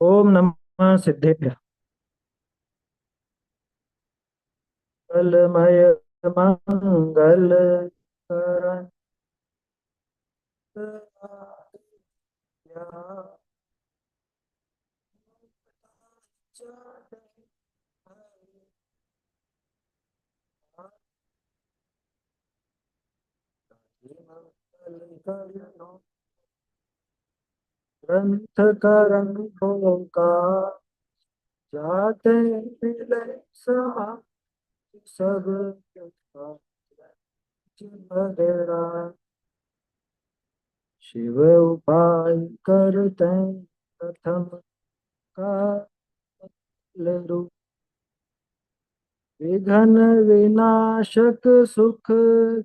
ओम नमः सिद्धेभ्य। मंगलमय मंगल करण ग्रंथ करंगों का जाते मिले समा सब बगैरा शिव उपाय करते प्रथम काल रूप विघन विनाशक सुख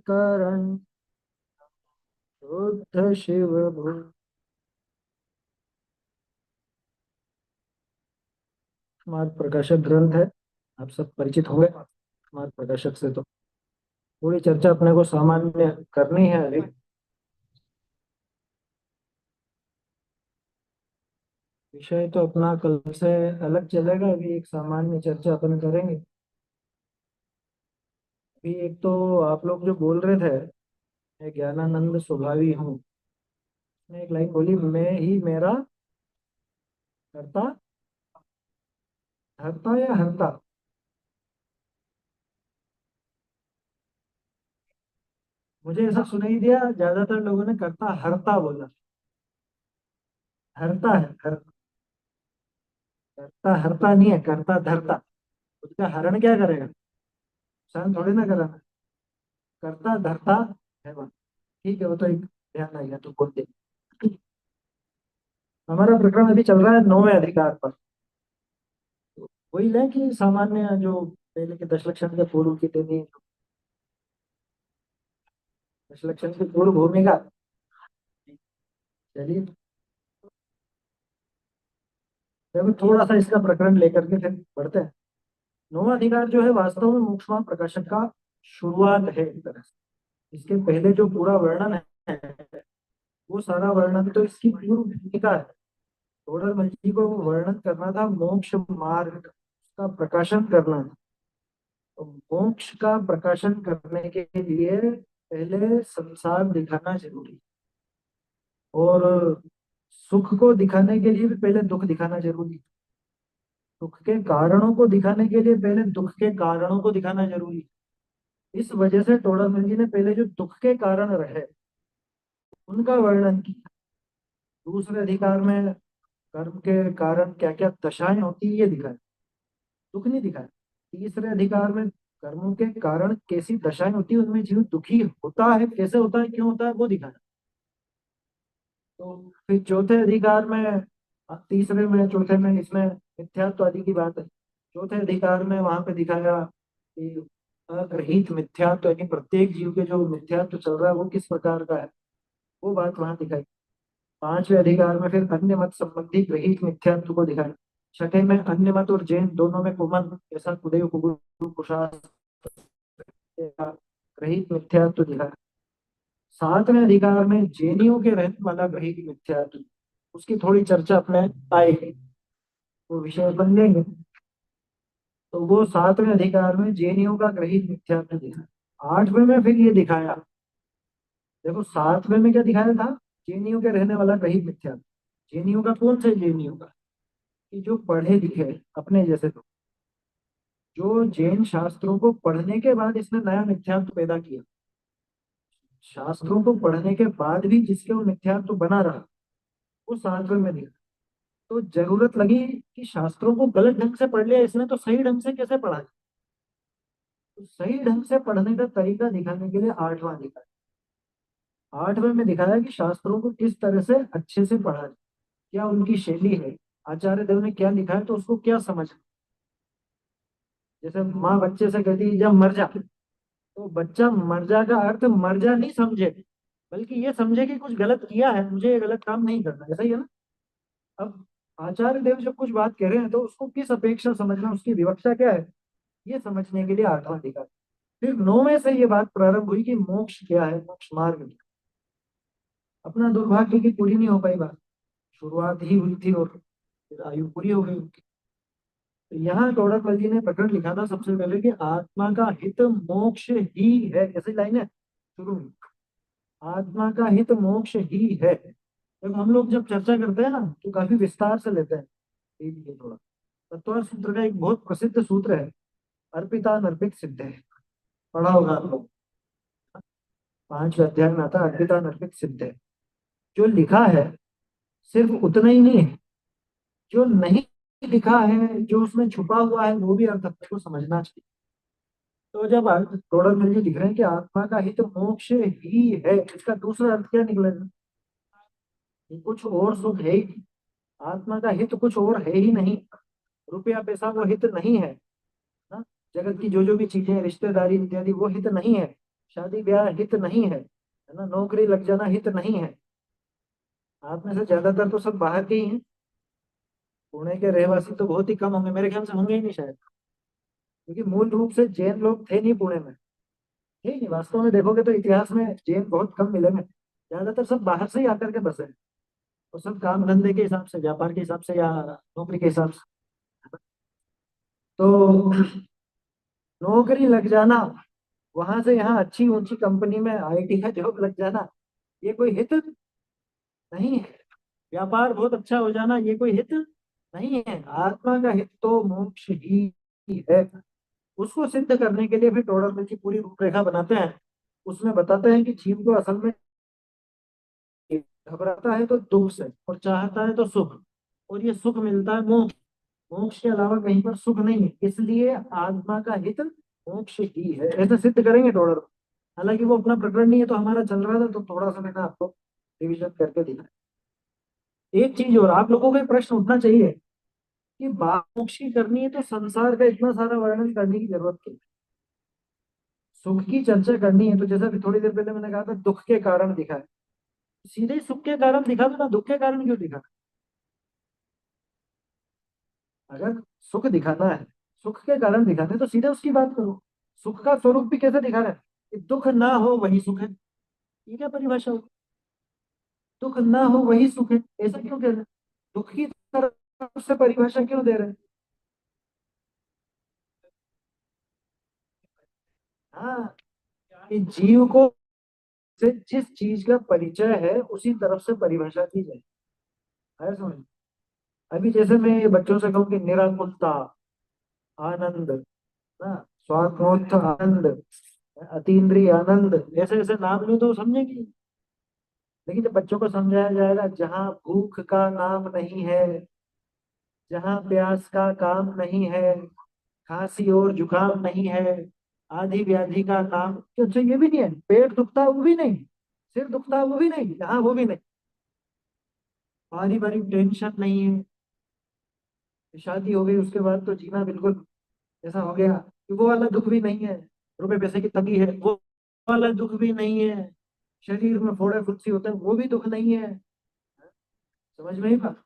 करण शुद्ध शिव भू। स्मार्त प्रकाशक ग्रंथ है। आप सब परिचित होंगे स्मार्त प्रकाशक से। तो थोड़ी चर्चा अपने को सामान्य करनी है अभी। विषय तो अपना कल से अलग चलेगा। अभी एक सामान्य चर्चा अपन करेंगे। अभी एक तो आप लोग जो बोल रहे थे, मैं ज्ञानानंद स्वभावी हूँ। उसने एक लाइन बोली, मैं ही मेरा करता धरता या हरता। मुझे ऐसा सुनाई दिया, ज्यादातर लोगों ने करता हरता बोला। हरता है करता हरता नहीं है, करता धरता। उसका हरण क्या करेगा? सहन थोड़ी ना करेगा। करता धरता है वो। ठीक है, वो तो एक ध्यान आ गया तो बोल दे। हमारा प्रकरण अभी चल रहा है 9वें अधिकार पर। वही है कि सामान्य जो पहले के 10 लक्षण के पूर्व की देनी, 10 लक्षण की पूर्व भूमिका। चलिए, देखो थोड़ा सा इसका प्रकरण लेकर के फिर बढ़ते हैं। 9वां अधिकार जो है वास्तव में मोक्षमान प्रकाशन का शुरुआत है एक तरह से। इसके पहले जो पूरा वर्णन है, वो सारा वर्णन तो इसकी पूर्व भूमिका है। टोडरमल जी को वो वर्णन करना था मोक्ष मार्ग का, उसका प्रकाशन करना था। तो मोक्ष का प्रकाशन करने के लिए पहले संसार दिखाना जरूरी, और सुख को दिखाने के लिए भी पहले दुख दिखाना जरूरी। सुख के कारणों को दिखाने के लिए पहले दुख के कारणों को दिखाना जरूरी। इस वजह से टोडरमल जी ने पहले जो दुख के कारण रहे उनका वर्णन किया। दूसरे अधिकार में कर्म के कारण क्या क्या दशाएं होती है ये दिखाया, दुख नहीं दिखाया। तीसरे अधिकार में कर्मों के कारण कैसी दशाएं होती है, उनमें जीव दुखी होता है, कैसे होता है, क्यों होता है, वो दिखाया। तो फिर चौथे अधिकार में, तीसरे में चौथे में इसमें मिथ्यात्व आदि की बात है। चौथे अधिकार में वहां पे दिखाया कि अग्रहित मिथ्यात्व, यानी प्रत्येक जीव के जो मिथ्यात्व चल रहा है वो किस प्रकार का है, वो बात वहां दिखाई। पांचवें अधिकार में फिर अन्य मत संबंधी ग्रहित मिथ्यात्व को दिखाया। छठे में अन्य मत और जैन दोनों में कुमन ऐसा कुदेव कुगुरु कुशास का ग्रहित मिथ्यात्व दिखाया। सातवें अधिकार में जैनियों के रहने वाला ग्रहित मिथ्यात्व, उसकी थोड़ी चर्चा अपने आएगी, वो विषय बन लेंगे। तो वो सातवें अधिकार में जैनियों का ग्रहित मिथ्यात्व दिखाया। आठवें में फिर ये दिखाया, देखो सातवें में क्या दिखाया था, जैनियों के रहने वाला ग्रहित मिथ्यात्व। जैनियों का कौन से जैनियों का? कि जो पढ़े लिखे अपने जैसे लोग, जो जैन शास्त्रों को पढ़ने के बाद इसने नया मिथ्यात्व पैदा किया। शास्त्रों को पढ़ने के बाद भी जिसके वो मिथ्यात्व बना रहा, वो सातवें में दिखा। तो जरूरत लगी कि शास्त्रों को गलत ढंग से पढ़ लिया इसने, तो सही ढंग से कैसे पढ़ा? तो सही ढंग से पढ़ने का तरीका दिखाने के लिए आठवां दिखाया। आठवें में दिखाया कि शास्त्रों को किस तरह से अच्छे से पढ़ा जाए, क्या उनकी शैली है, आचार्य देव ने क्या लिखा है तो उसको क्या समझ। जैसे माँ बच्चे से कहती है जब मर जा, तो बच्चा मर जा का अर्थ मर जा नहीं समझे, बल्कि ये समझे कि कुछ गलत किया है, मुझे ये गलत काम नहीं करना, ऐसा ही है ना। अब आचार्य देव जब कुछ बात कह रहे हैं तो उसको किस अपेक्षा समझना, उसकी विवक्षा क्या है, ये समझने के लिए आठवां अधिकार। फिर 9वें से ये बात प्रारंभ हुई कि मोक्ष क्या है, मोक्ष मार्ग क्या है। अपना दुर्भाग्य की पूरी नहीं हो पाई बात, शुरुआत ही हुई थी और फिर आयु पूरी हो गई उनकी। तो यहाँ गौड़ापाल जी ने प्रकरण लिखा था सबसे पहले कि आत्मा का हित मोक्ष ही है, ऐसी लाइन है शुरू में, आत्मा का हित मोक्ष ही है। जब हम लोग जब चर्चा करते हैं ना तो काफी विस्तार से लेते हैं। ये थोड़ा तत्व सूत्र का एक बहुत प्रसिद्ध सूत्र है, अर्पिता नर्पित सिद्ध है, पढ़ा होगा आप लोग, 5वें अध्याय में आता है अर्पिता नर्पित सिद्ध है। जो लिखा है सिर्फ उतना ही नहीं है, जो नहीं लिखा है, जो उसमें छुपा हुआ है, वो भी अर्थ अपने को समझना चाहिए। तो जब गौड़ापाल जी लिख रहे हैं कि आत्मा का हित मोक्ष ही है, इसका दूसरा अर्थ क्या निकलेगा? ये कुछ और सुख है ही नहीं। आत्मा का हित कुछ और है ही नहीं। रुपया पैसा वो हित नहीं है ना, जगत की जो जो भी चीजें, रिश्तेदारी इत्यादि वो हित नहीं है, शादी ब्याह हित नहीं है ना, नौकरी लग जाना हित नहीं है। आप में से ज्यादातर तो सब बाहर के ही हैं, पुणे के रहवासी तो बहुत ही कम होंगे, मेरे ख्याल से होंगे ही नहीं शायद, क्योंकि मूल रूप से जैन लोग थे नहीं पुणे में, थे ही नहीं। वास्तव में देखोगे तो इतिहास में जैन बहुत कम मिलेंगे, ज्यादातर सब बाहर से ही आकर के बसे हैं। और सब काम धंधे के हिसाब से, व्यापार के हिसाब से या नौकरी के हिसाब से। तो नौकरी लग जाना, वहां से यहाँ अच्छी ऊंची कंपनी में आईटी का जॉब लग जाना, ये कोई हित नहीं है। व्यापार बहुत अच्छा हो जाना, ये कोई हित नहीं है। आत्मा का हित तो मोक्ष ही है। उसको सिद्ध करने के लिए फिर टोडरमल की पूरी रूपरेखा बनाते हैं। उसमें बताते हैं कि जीव को असल में घबराता है तो दुख से, और चाहता है तो सुख, और ये सुख मिलता है मोक्ष, मोक्ष के अलावा कहीं पर सुख नहीं है, इसलिए आत्मा का हित मोक्ष ही है, ऐसे सिद्ध करेंगे टोडर। हालांकि वो अपना प्रकरण नहीं है, तो हमारा चल रहा था तो थोड़ा सा मैंने आपको रिविजन करके दिखा। एक चीज और आप लोगों को एक प्रश्न उठना चाहिए कि बात मोक्ष की करनी है तो संसार का इतना सारा वर्णन करने की जरूरत क्यों? सुख की चर्चा करनी है तो जैसा कि थोड़ी देर पहले मैंने कहा था, दुख के कारण दिखा है, सीधे ही सुख के कारण दिखा दो ना, दुख के कारण क्यों दिखा? अगर सुख दिखाना है, सुख के कारण दिखाना है, तो सीधे उसकी बात करो। सुख का स्वरूप भी कैसे दिखा रहा है कि दुख ना हो वही सुख है, ये क्या परिभाषा हो? दुख ना हो वही सुख है, ऐसा क्यों कह रहे हैं? दुख की तरफ से परिभाषा क्यों दे रहे हैं? हाँ, कि जीव को से जिस चीज का परिचय है उसी तरफ से परिभाषा की जाए, है समझ? अभी जैसे मैं ये बच्चों से कहूँ कि निराकुलता, आनंद ना, स्वात्मोत्थ आनंद, अतीन्द्रिय आनंद, ऐसे ऐसे नाम लूं तो समझेंगे। लेकिन जब बच्चों को समझाया जाएगा जहाँ भूख का नाम नहीं है, जहाँ प्यास का काम नहीं है, खांसी और जुकाम नहीं है, आधी व्याधि का नाम क्यों, अच्छा ये भी नहीं है, पेट दुखता वो भी नहीं, सिर दुखता वो भी नहीं, हाँ वो भी नहीं, पारिवारिक टेंशन नहीं है, शादी हो गई उसके बाद तो जीना बिल्कुल ऐसा हो गया कि वो वाला दुख भी नहीं है, रुपए पैसे की तंगी है वो वाला दुख भी नहीं है, शरीर में फोड़े फुंसी होते हैं वो भी दुख नहीं है। समझ में ही बात?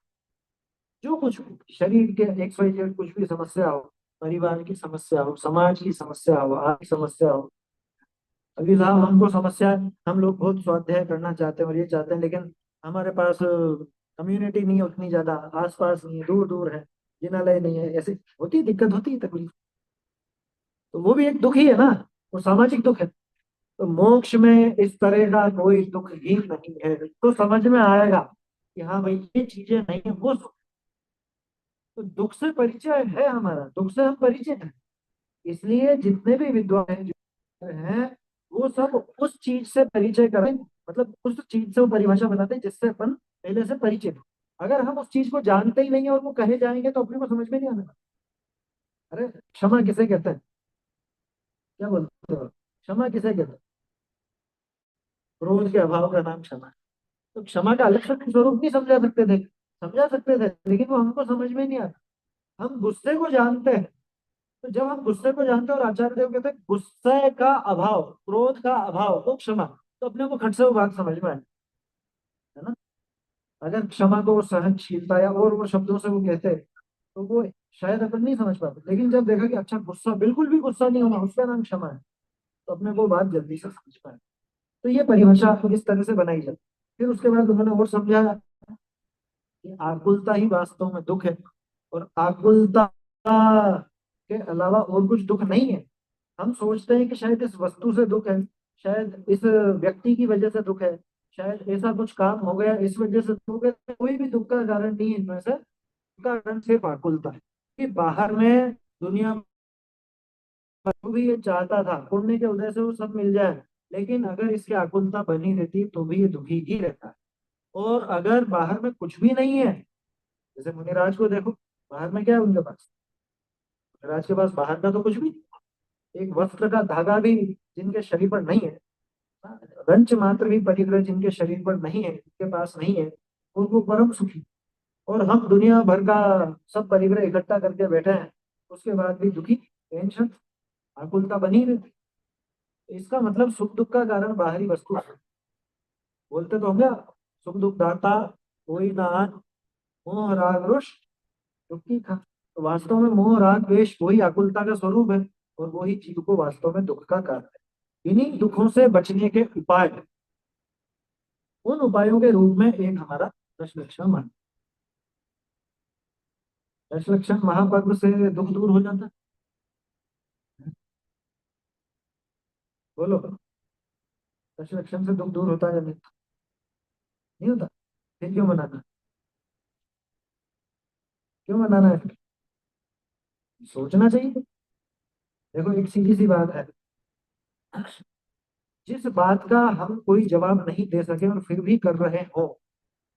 जो कुछ भी, शरीर के एक्स वाई जेड कुछ भी समस्या हो, परिवार की समस्या हो, समाज की समस्या हो, आर्थिक समस्या हो, अभी साहब हमको समस्या है, हम लोग बहुत स्वाध्याय करना चाहते हैं और ये चाहते हैं, लेकिन हमारे पास कम्युनिटी नहीं है उतनी ज्यादा, आस पास नहीं है, दूर दूर है, जिनालय नहीं है, ऐसे होती है, दिक्कत होती है, तकलीफ, तो वो भी एक दुख ही है ना, वो सामाजिक दुख है। तो मोक्ष में इस तरह का कोई दुख ही नहीं है, तो समझ में आएगा कि हाँ भाई ये चीजें नहीं है, वो सुख। तो दुख से परिचय है हमारा, दुख से हम परिचित हैं, इसलिए जितने भी विद्वान हैं जो हैं, वो सब उस चीज से परिचय करें, मतलब उस चीज से वो परिभाषा बनाते हैं जिससे अपन पहले से परिचित हो। अगर हम उस चीज को जानते ही नहीं है और वो कहे जाएंगे तो अपने को समझ में नहीं आने वाला। अरे क्षमा किसे कहते हैं? क्या बोलते हो, क्षमा किसे कहते हैं? क्रोध के अभाव का नाम क्षमा है। तो क्षमा का अलग से स्वरूप नहीं समझा सकते थे, समझा सकते थे, लेकिन वो हमको समझ में नहीं आता। हम गुस्से को जानते हैं, तो जब हम गुस्से को जानते हैं और आचार्य देव कहते हैं गुस्से का अभाव, क्रोध का अभाव तो क्षमा, तो अपने को खट से वो बात समझ में आए, है ना? अगर क्षमा को वो सहनशीलता या और वो शब्दों से वो कहते तो वो शायद अपन नहीं समझ पाते, लेकिन जब देखा कि अच्छा गुस्सा, बिल्कुल भी गुस्सा नहीं होना, उसका नाम क्षमा है, तो अपने को बात जल्दी से समझ पाए। तो ये परिभाषा इस तरह से बनाई जाती। फिर उसके बाद उन्होंने और समझाया कि आकुलता ही वास्तव में दुख है, और आकुलता के अलावा और कुछ दुख नहीं है। हम सोचते हैं कि शायद इस वस्तु से दुख है, शायद इस व्यक्ति की वजह से दुख है, शायद ऐसा कुछ काम हो गया इस वजह से दुख है। कोई भी दुख का कारण नहीं है इनमें से, दुख का कारण सिर्फ आकुलता है। कि बाहर में दुनिया में जो भी ये चाहता था पुण्य के उदय से वो सब मिल जाए, लेकिन अगर इसकी आकुलता बनी रहती तो भी ये दुखी ही रहता है। और अगर बाहर में कुछ भी नहीं है, जैसे मुनिराज को देखो, बाहर में क्या है उनके पास? मुनिराज के पास बाहर का तो कुछ भी नहीं। एक वस्त्र का धागा भी जिनके शरीर पर नहीं है, रंच मात्र भी परिग्रह जिनके शरीर पर नहीं है, जिनके पास नहीं है, उनको परम सुखी। और हम दुनिया भर का सब परिग्रह इकट्ठा करके बैठे हैं, उसके बाद भी दुखी, टेंशन, आकुलता बनी रहती। इसका मतलब सुख दुख का कारण बाहरी वस्तु है। बोलते तो होंगे, सुख दुख दाता कोई नाथ, मोह राग रोष दुखी था। तो वास्तव में मोह राग द्वेष वही आकुलता का स्वरूप है, और वही जीव को वास्तव में दुख का कारण है। इन्हीं दुखों से बचने के उपाय, उन उपायों के रूप में एक हमारा दश लक्षण मान, दश लक्षण महापर्व से दुख दूर हो जाता है। बोलो, दश लक्षण से दुख दूर होता है या नहीं? नहीं होता। फिर क्यों मनाना? क्यों मनाना है? सोचना चाहिए। देखो एक सीधी सी बात है, जिस बात का हम कोई जवाब नहीं दे सके और फिर भी कर रहे हो,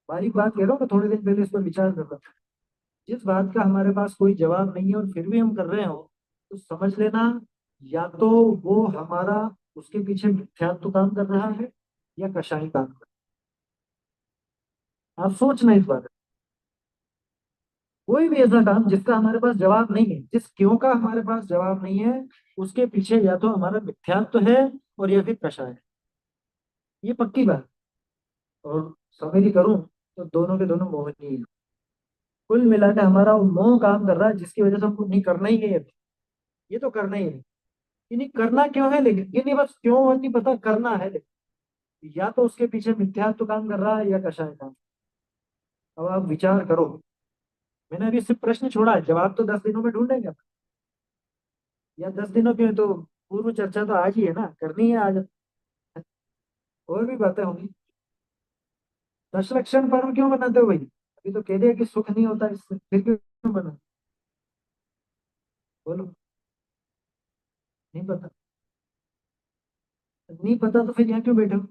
बारीक बात कह रहा हूँ, मैं थोड़े दिन पहले इस पर विचार कर रहा था। जिस बात का हमारे पास कोई जवाब नहीं है और फिर भी हम कर रहे हो, तो समझ लेना, या तो वो हमारा उसके पीछे मिथ्यात्व काम कर रहा है, या कषाय काम कर रहा है। आप सोचना इस बारे में। कोई भी ऐसा काम जिसका हमारे पास जवाब नहीं है, जिस क्यों का हमारे पास जवाब नहीं है, उसके पीछे या तो हमारा मिथ्यात्व है, और या फिर कषाय है। ये पक्की बात। और समेरी करूं तो दोनों के दोनों मोहनीय है। कुल मिलाकर हमारा वो मोह काम कर रहा है, जिसकी वजह से हमको नहीं करना ही है ये तो करना ही है। ये नहीं करना क्यों है, लेकिन ये नहीं, बस क्यों नहीं पता, करना है लेकिन। या तो उसके पीछे मिथ्यात्व काम कर रहा है, या कषाय काम। अब आप विचार करो। मैंने अभी सिर्फ प्रश्न छोड़ा है, जवाब तो 10 दिनों में ढूंढेंगे अपन। या 10 दिनों की तो पूर्व चर्चा तो आज ही है ना, करनी है आज। और भी बातें होंगी। दश लक्षण पर्व क्यों बनाते हो भाई? अभी तो कह दिया कि सुख नहीं होता इससे, फिर क्यों बना? बोलो। नहीं पता? नहीं पता तो फिर यहाँ क्यों बैठे हो?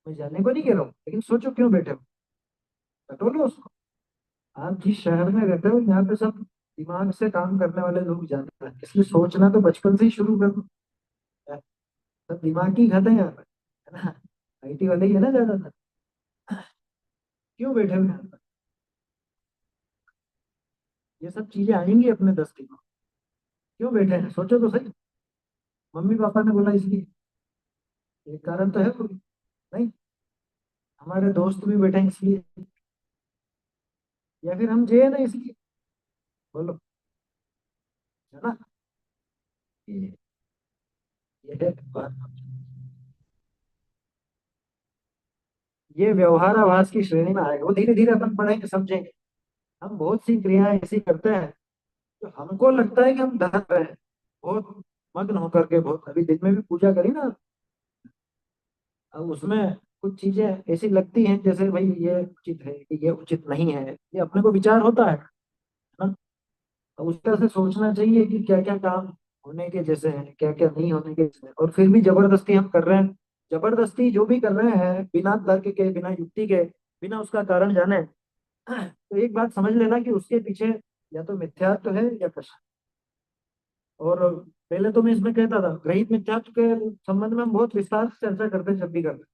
मैं जानने को नहीं कह रहा हूँ, लेकिन सोचो क्यों बैठे हो, टटोलो उसको। आप जिस शहर में रहते हो, यहाँ पे सब दिमाग से काम करने वाले लोग ज्यादा हैं, इसलिए सोचना तो बचपन से ही शुरू कर दो। सब दिमाग की खाते हैं यहाँ पे, है ना? आईटी वाले ही है ना ज्यादातर। क्यों बैठे हो यहाँ पर? ये सब चीजें आएंगी अपने 10 दिनों। क्यों बैठे हैं, सोचो तो सही। मम्मी पापा ने बोला इसलिए? एक कारण तो है कोई? नहीं। हमारे दोस्त भी बैठे हैं इसलिए? या फिर हम जे ना इसलिए? बोलो। है ना? ये ये है बात। ये व्यवहाराभास की श्रेणी में आएगा, वो धीरे धीरे अपन पढ़ेंगे समझेंगे। हम बहुत सी क्रियाएं ऐसी करते हैं, तो हमको लगता है कि हम धर रहे हैं, बहुत मग्न होकर के। बहुत अभी दिन में भी पूजा करी ना, अब उसमें कुछ चीजें ऐसी लगती हैं जैसे भाई ये उचित है कि ये उचित नहीं है, ये अपने को विचार होता है ना? अब उस तरह से सोचना चाहिए कि क्या क्या काम होने के जैसे हैं, क्या क्या नहीं होने के जैसे हैं, और फिर भी जबरदस्ती हम कर रहे हैं। जबरदस्ती जो भी कर रहे हैं, बिना तर्क के, बिना युक्ति के, बिना उसका कारण जाने, तो एक बात समझ लेना कि उसके पीछे या तो मिथ्यात्व है या कषाय। और पहले तो मैं इसमें कहता था, ग्रहित मिथ्यात्व के संबंध में हम बहुत विस्तार से चर्चा करते हैं जब भी करते हैं,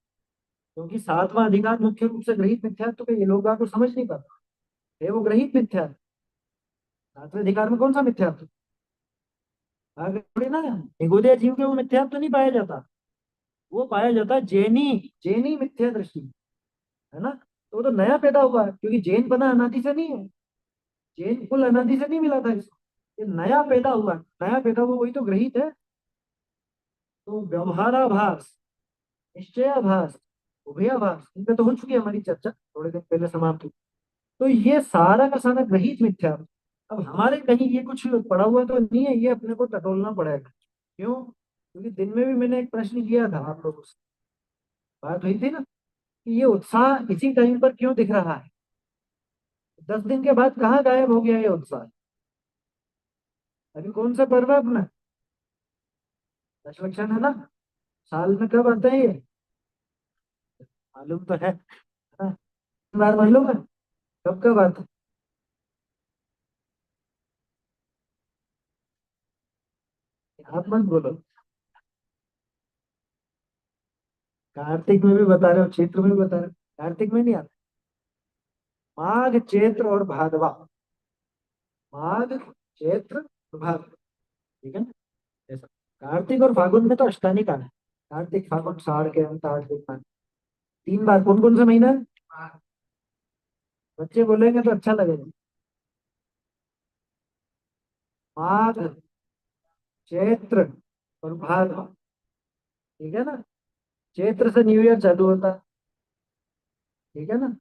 क्योंकि सातवां अधिकार मुख्य रूप से ग्रहित मिथ्यात्व के, ये लोग को समझ नहीं पाता है वो ग्रहित मिथ्यात्व। सातवें अधिकार में कौन सा मिथ्यात्व? आगे थोड़ी ना, निगोदय जीव के वो मिथ्यात्व नहीं पाया जाता। वो पाया जाता है जैनी, जैनी मिथ्या दृष्टि, है ना? तो वो तो नया पैदा हुआ है, क्योंकि जैन बना अनादि से नहीं है। जैन कुल अनादि से नहीं मिला था इसको, ये नया पैदा हुआ। नया पैदा हुआ वही तो ग्रहित है। तो व्यवहाराभास, निश्चयाभास, उभयाभास, इन पे तो हो चुकी है हमारी चर्चा, थोड़े दिन पहले समाप्त हुई। तो ये सारा का सारा ग्रहित मिथ्या। अब हमारे कहीं ये कुछ पड़ा हुआ तो नहीं है, ये अपने को टटोलना पड़ेगा। क्यों? क्योंकि दिन में भी मैंने एक प्रश्न किया था आप लोगों से, बात हुई थी ना, कि ये उत्साह इसी टाइम पर क्यों दिख रहा है? 10 दिन के बाद कहाँ गायब हो गया ये उत्साह? अभी कौन सा पर्व है अपना? दशलक्षण है ना? साल में कब आता है ये? मालूम तो है ना? बार मालूम है कब कब आता है? आप मत बोलो। कार्तिक में भी बता रहे हो, चैत्र में भी बता रहे हो, कार्तिक में नहीं आता। माघ चैत्र और भादवा। माघ चैत्र और भादवा, ठीक है ना? ऐसा। कार्तिक और फागुन में तो अष्टानी काल है। कार्तिक फागुन साड़ के अंत आठ दिन में। 3 बार कौन कौन सा महीना है? बच्चे बोलेंगे तो अच्छा लगेगा। माघ चैत्र और भादवा, ठीक है ना? चैत्र से न्यू ईयर चालू होता है, ठीक है ना?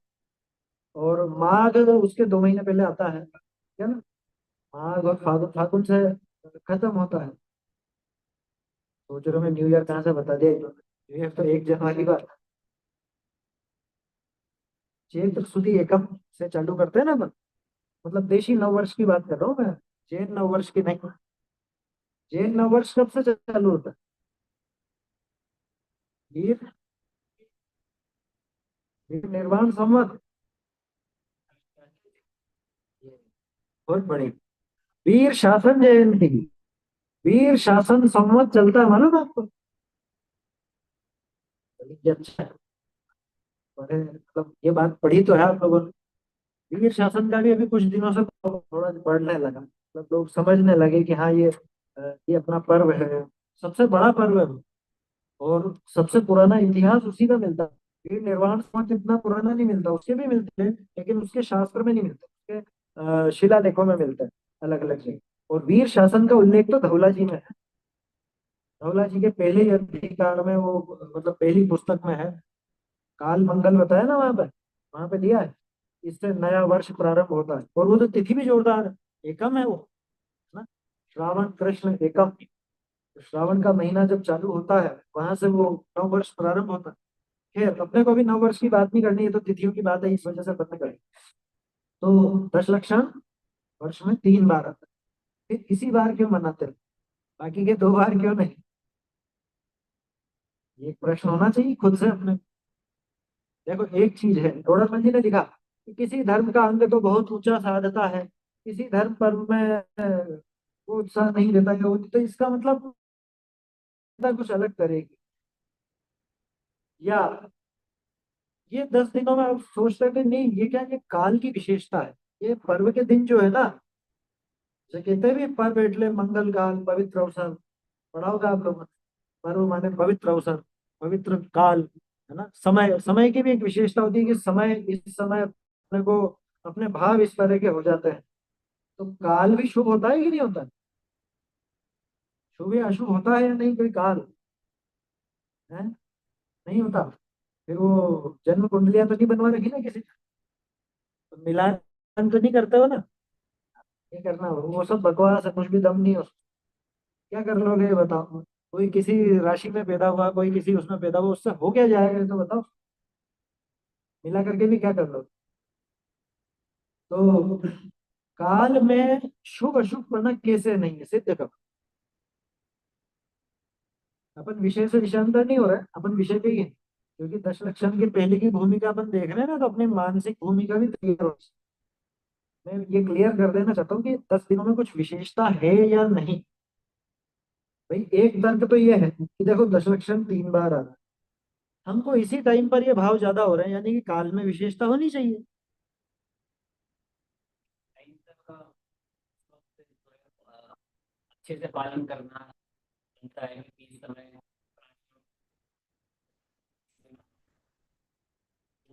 और माघ उसके 2 महीने पहले आता है, ठीक है ना? माघ और फागुन, फागुन से खत्म होता है। सोच रहे हो मैं न्यू ईयर कहाँ से बता दिया? न्यू ईयर तो 1 जनवरी का। चैत्र सुदी एकम से चालू करते हैं ना अपन। मतलब देशी नववर्ष की बात कर रहा हूँ मैं, जैन नववर्ष की नहीं। जैन नववर्ष कब से चालू होता है? वीर वीर निर्वाण संवत। बहुत बड़ी वीर शासन जयंती, वीर शासन संवत चलता है, मालूम है आपको? ये अच्छा है। मतलब ये बात पढ़ी तो है आप लोगों ने। वीर शासन का भी अभी कुछ दिनों से थोड़ा बढ़ने लगा, मतलब लोग समझने लगे कि हाँ ये अपना पर्व है, सबसे बड़ा पर्व है वो। और सबसे पुराना इतिहास उसी का मिलता है। वीर निर्वाण संवत इतना पुराना नहीं मिलता, उसके भी मिलते हैं लेकिन उसके शास्त्र में नहीं मिलते, उसके शिलालेखों में मिलता है, अलग अलग से। और वीर शासन का उल्लेख तो धौला जी में है। धौला जी के पहले ही अधिकार में वो, मतलब पहली पुस्तक में है। काल मंगल बताया ना वहां पे दिया है। इससे नया वर्ष प्रारंभ होता है, और वो तो तिथि भी जोरदार है। एकम है वो, है ना? श्रावण कृष्ण एकम। श्रावण का महीना जब चालू होता है, वहां से वो नव वर्ष प्रारंभ होता है। खैर, अपने को भी नव वर्ष की बात नहीं करनी है, तो तिथियों की बात है, इस वजह से बंद करें। तो दशलक्षण वर्ष में 3 बार आता है, फिर इसी बार क्यों मनाते हैं? बाकी के 2 बार क्यों नहीं? ये एक प्रश्न होना चाहिए खुद से अपने। देखो एक चीज है, डोडरमन जी ने लिखा कि किसी धर्म का अंग तो बहुत ऊंचा साधता है, किसी धर्म पर्व में वो उत्साह नहीं देता है, तो इसका मतलब कुछ अलग करेगी। या ये 10 दिनों में आप सोचते हैं कि नहीं, ये क्या, ये काल की विशेषता है। ये पर्व के दिन जो है ना, जो कहते हैं भी पर्व एटले मंगल काल पवित्र अवसर, पढ़ा होगा आप लोगों ने। पर्व माने पवित्र अवसर, पवित्र काल, है ना? समय, समय की भी एक विशेषता होती है कि समय, इस समय अपने को, अपने भाव इस तरह के हो जाते हैं। तो काल भी शुभ होता है कि नहीं होता? शुभ या अशुभ होता है या नहीं कोई काल? है, नहीं होता। फिर वो जन्म कुंडलियां तो नहीं बनवा रखी ना किसी ने? तो मिलान तो नहीं करते हो ना? ये करना हो, वो सब बकवास है, कुछ भी दम नहीं है उसमें। क्या कर लोगे ये बताओ? कोई किसी राशि में पैदा हुआ, कोई किसी उसमें पैदा हुआ, उससे हो क्या जाएगा ये तो बताओ? मिला करके भी क्या कर लो? तो काल में शुभ अशुभ पढ़ना कैसे नहीं है, सिद्ध करो। अपन विषय से विषयांतर नहीं हो रहा है, अपन विषय पे ही है। क्योंकि दशलक्षण की पहले की भूमिका अपन देख रहे हैं ना, तो अपनी मानसिक भूमिका भी तैयार हो। मैं ये क्लियर कर देना चाहता हूँ कि 10 दिनों में कुछ विशेषता है या नहीं। भाई एक तर्क तो ये है कि देखो दशलक्षण 3 बार आ रहा है, हमको इसी टाइम पर ये भाव ज्यादा हो रहे हैं, यानी कि काल में विशेषता होनी चाहिए। अच्छे से पालन करना बनता है कि इस समय।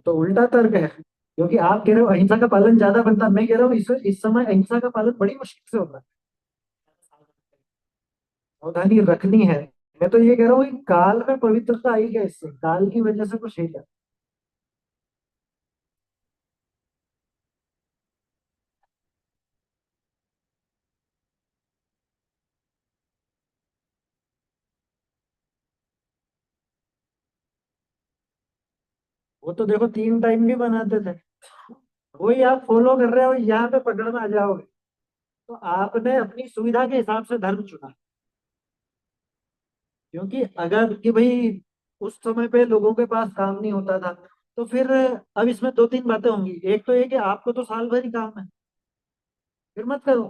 तो उल्टा तर्क है, क्योंकि आप कह रहे हो अहिंसा का पालन ज्यादा बनता है, मैं कह रहा हूँ इस समय अहिंसा का पालन बड़ी मुश्किल से होता है। सावधानी रखनी है। मैं तो ये कह रहा हूँ कि काल में पवित्रता आई क्या, इससे काल की वजह से कुछ है क्या? वो तो देखो 3 टाइम भी बनाते थे। वही आप फॉलो कर रहे हो, यहाँ पे पकड़ में आ जाओगे। तो आपने अपनी सुविधा के हिसाब से धर्म चुना। क्योंकि अगर कि भाई उस समय पे लोगों के पास काम नहीं होता था, तो फिर अब इसमें 2 3 बातें होंगी। एक तो ये कि आपको तो साल भर ही काम है, फिर मत करो।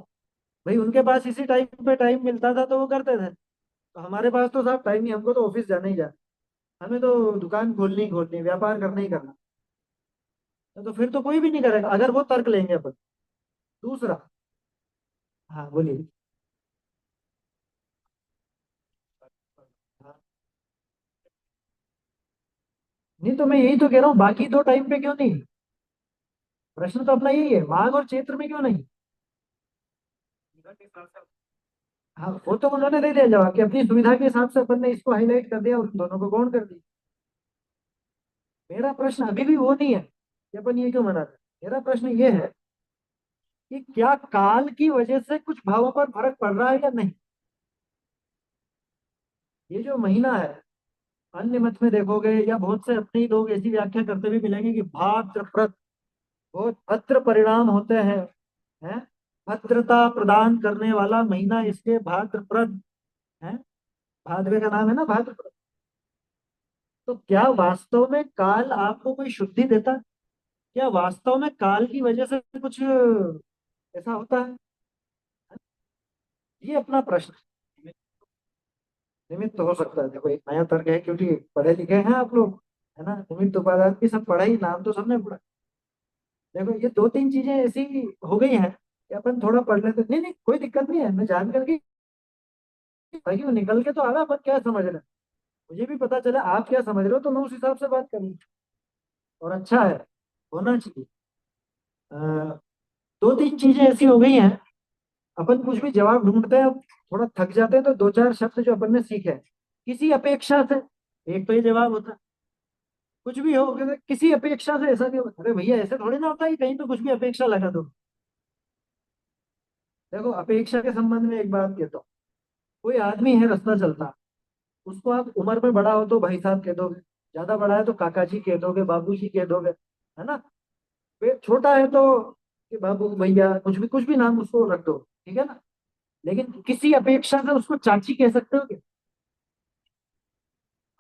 भाई उनके पास इसी टाइम पे टाइम मिलता था तो वो करते थे। तो हमारे पास तो साहब टाइम नहीं, हमको तो ऑफिस जाना ही जाना। हमें तो दुकान खोलनी ही खोलनी, व्यापार करना ही करना। तो फिर तो कोई भी नहीं करेगा अगर वो तर्क लेंगे अपन। दूसरा, हाँ बोलिए। हाँ, नहीं तो मैं यही तो कह रहा हूँ, बाकी 2 टाइम पे क्यों नहीं? प्रश्न तो अपना यही है, माघ और चैत्र में क्यों नहीं? हाँ, वो तो उन्होंने दे दिया जवाब कि अपनी सुविधा के हिसाब से अपन ने इसको हाईलाइट कर दिया और उन दोनों को गौण कर दिया। मेरा प्रश्न अभी भी वो नहीं है कि अपन ये क्यों मनाते हैं। मेरा प्रश्न ये है कि क्या काल की वजह से कुछ भावों पर फर्क पड़ रहा है या नहीं। ये जो महीना है, अन्य मत में देखोगे या बहुत से अपने लोग ऐसी व्याख्या करते हुए मिलेंगे कि भाद्रप्रद, बहुत भद्र परिणाम होते हैं। भद्रता प्रदान करने वाला महीना इसके भाद्रप्रद है। भादवे का नाम है ना भाद्रप्रद। तो क्या वास्तव में काल आपको कोई शुद्धि देता है? क्या वास्तव में काल की वजह से कुछ ऐसा होता है? ये अपना प्रश्न है। निमित्त हो सकता है, देखो एक नया तर्क है क्योंकि पढ़े लिखे हैं आप लोग, है ना। निमित्त उपादान की सब पढ़ा ही, नाम तो सबने पढ़ा। देखो ये 2 3 चीजें ऐसी हो गई हैं कि अपन थोड़ा पढ़ लेते, नहीं नहीं कोई दिक्कत नहीं है, मैं जान करके, ताकि वो निकल के तो आगा अपन क्या समझ रहे हैं। मुझे भी पता चला आप क्या समझ रहे हो, तो मैं उस हिसाब से बात करूँ। और अच्छा है, होना चाहिए। अ, 2 3 चीजें ऐसी हो गई हैं, अपन कुछ भी जवाब ढूंढते हैं, थोड़ा थक जाते हैं, तो 2 4 शब्द जो अपन ने सीखे हैं, किसी अपेक्षा से, एक तो ये जवाब होता है। कुछ भी हो किसी अपेक्षा से, ऐसा नहीं होता अरे भैया ऐसे थोड़ी ना होता है कि कहीं पे कुछ भी अपेक्षा लगा दो। देखो अपेक्षा के संबंध में एक बात कहता हूँ। कोई आदमी है रास्ता चलता, उसको आप उम्र में बड़ा हो तो भाई साहब कह दोगे, ज्यादा बड़ा है तो काका जी कह दोगे, बाबू जी कह दोगे, है ना। फिर छोटा है तो कि बाबू भैया कुछ भी नाम उसको रख दो, ठीक है ना। लेकिन किसी अपेक्षा से उसको चाची कह सकते हो क्या?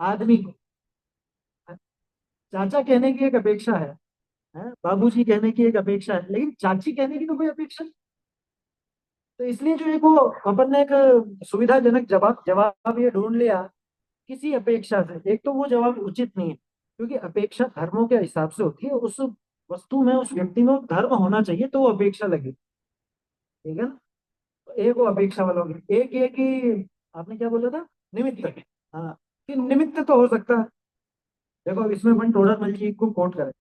आदमी को चाचा कहने की एक अपेक्षा है, बाबूजी कहने की एक अपेक्षा है, लेकिन चाची कहने की तो कोई अपेक्षा नहीं। तो इसलिए जो एक वो अपन ने एक सुविधाजनक जवाब जवाब ये ढूंढ लिया किसी अपेक्षा से, एक तो वो जवाब उचित नहीं है, क्योंकि अपेक्षा धर्मों के हिसाब से होती है। उस वस्तु में, उस व्यक्ति में वो धर्म होना चाहिए तो वो अपेक्षा लगे, ठीक है ना। तो एक वो अपेक्षा वाला हो गया, एक ये कि आपने क्या बोला था, निमित्त। हाँ, कि निमित्त तो हो सकता है। देखो अब इसमें अपन टोडरमल जी को कोट करें।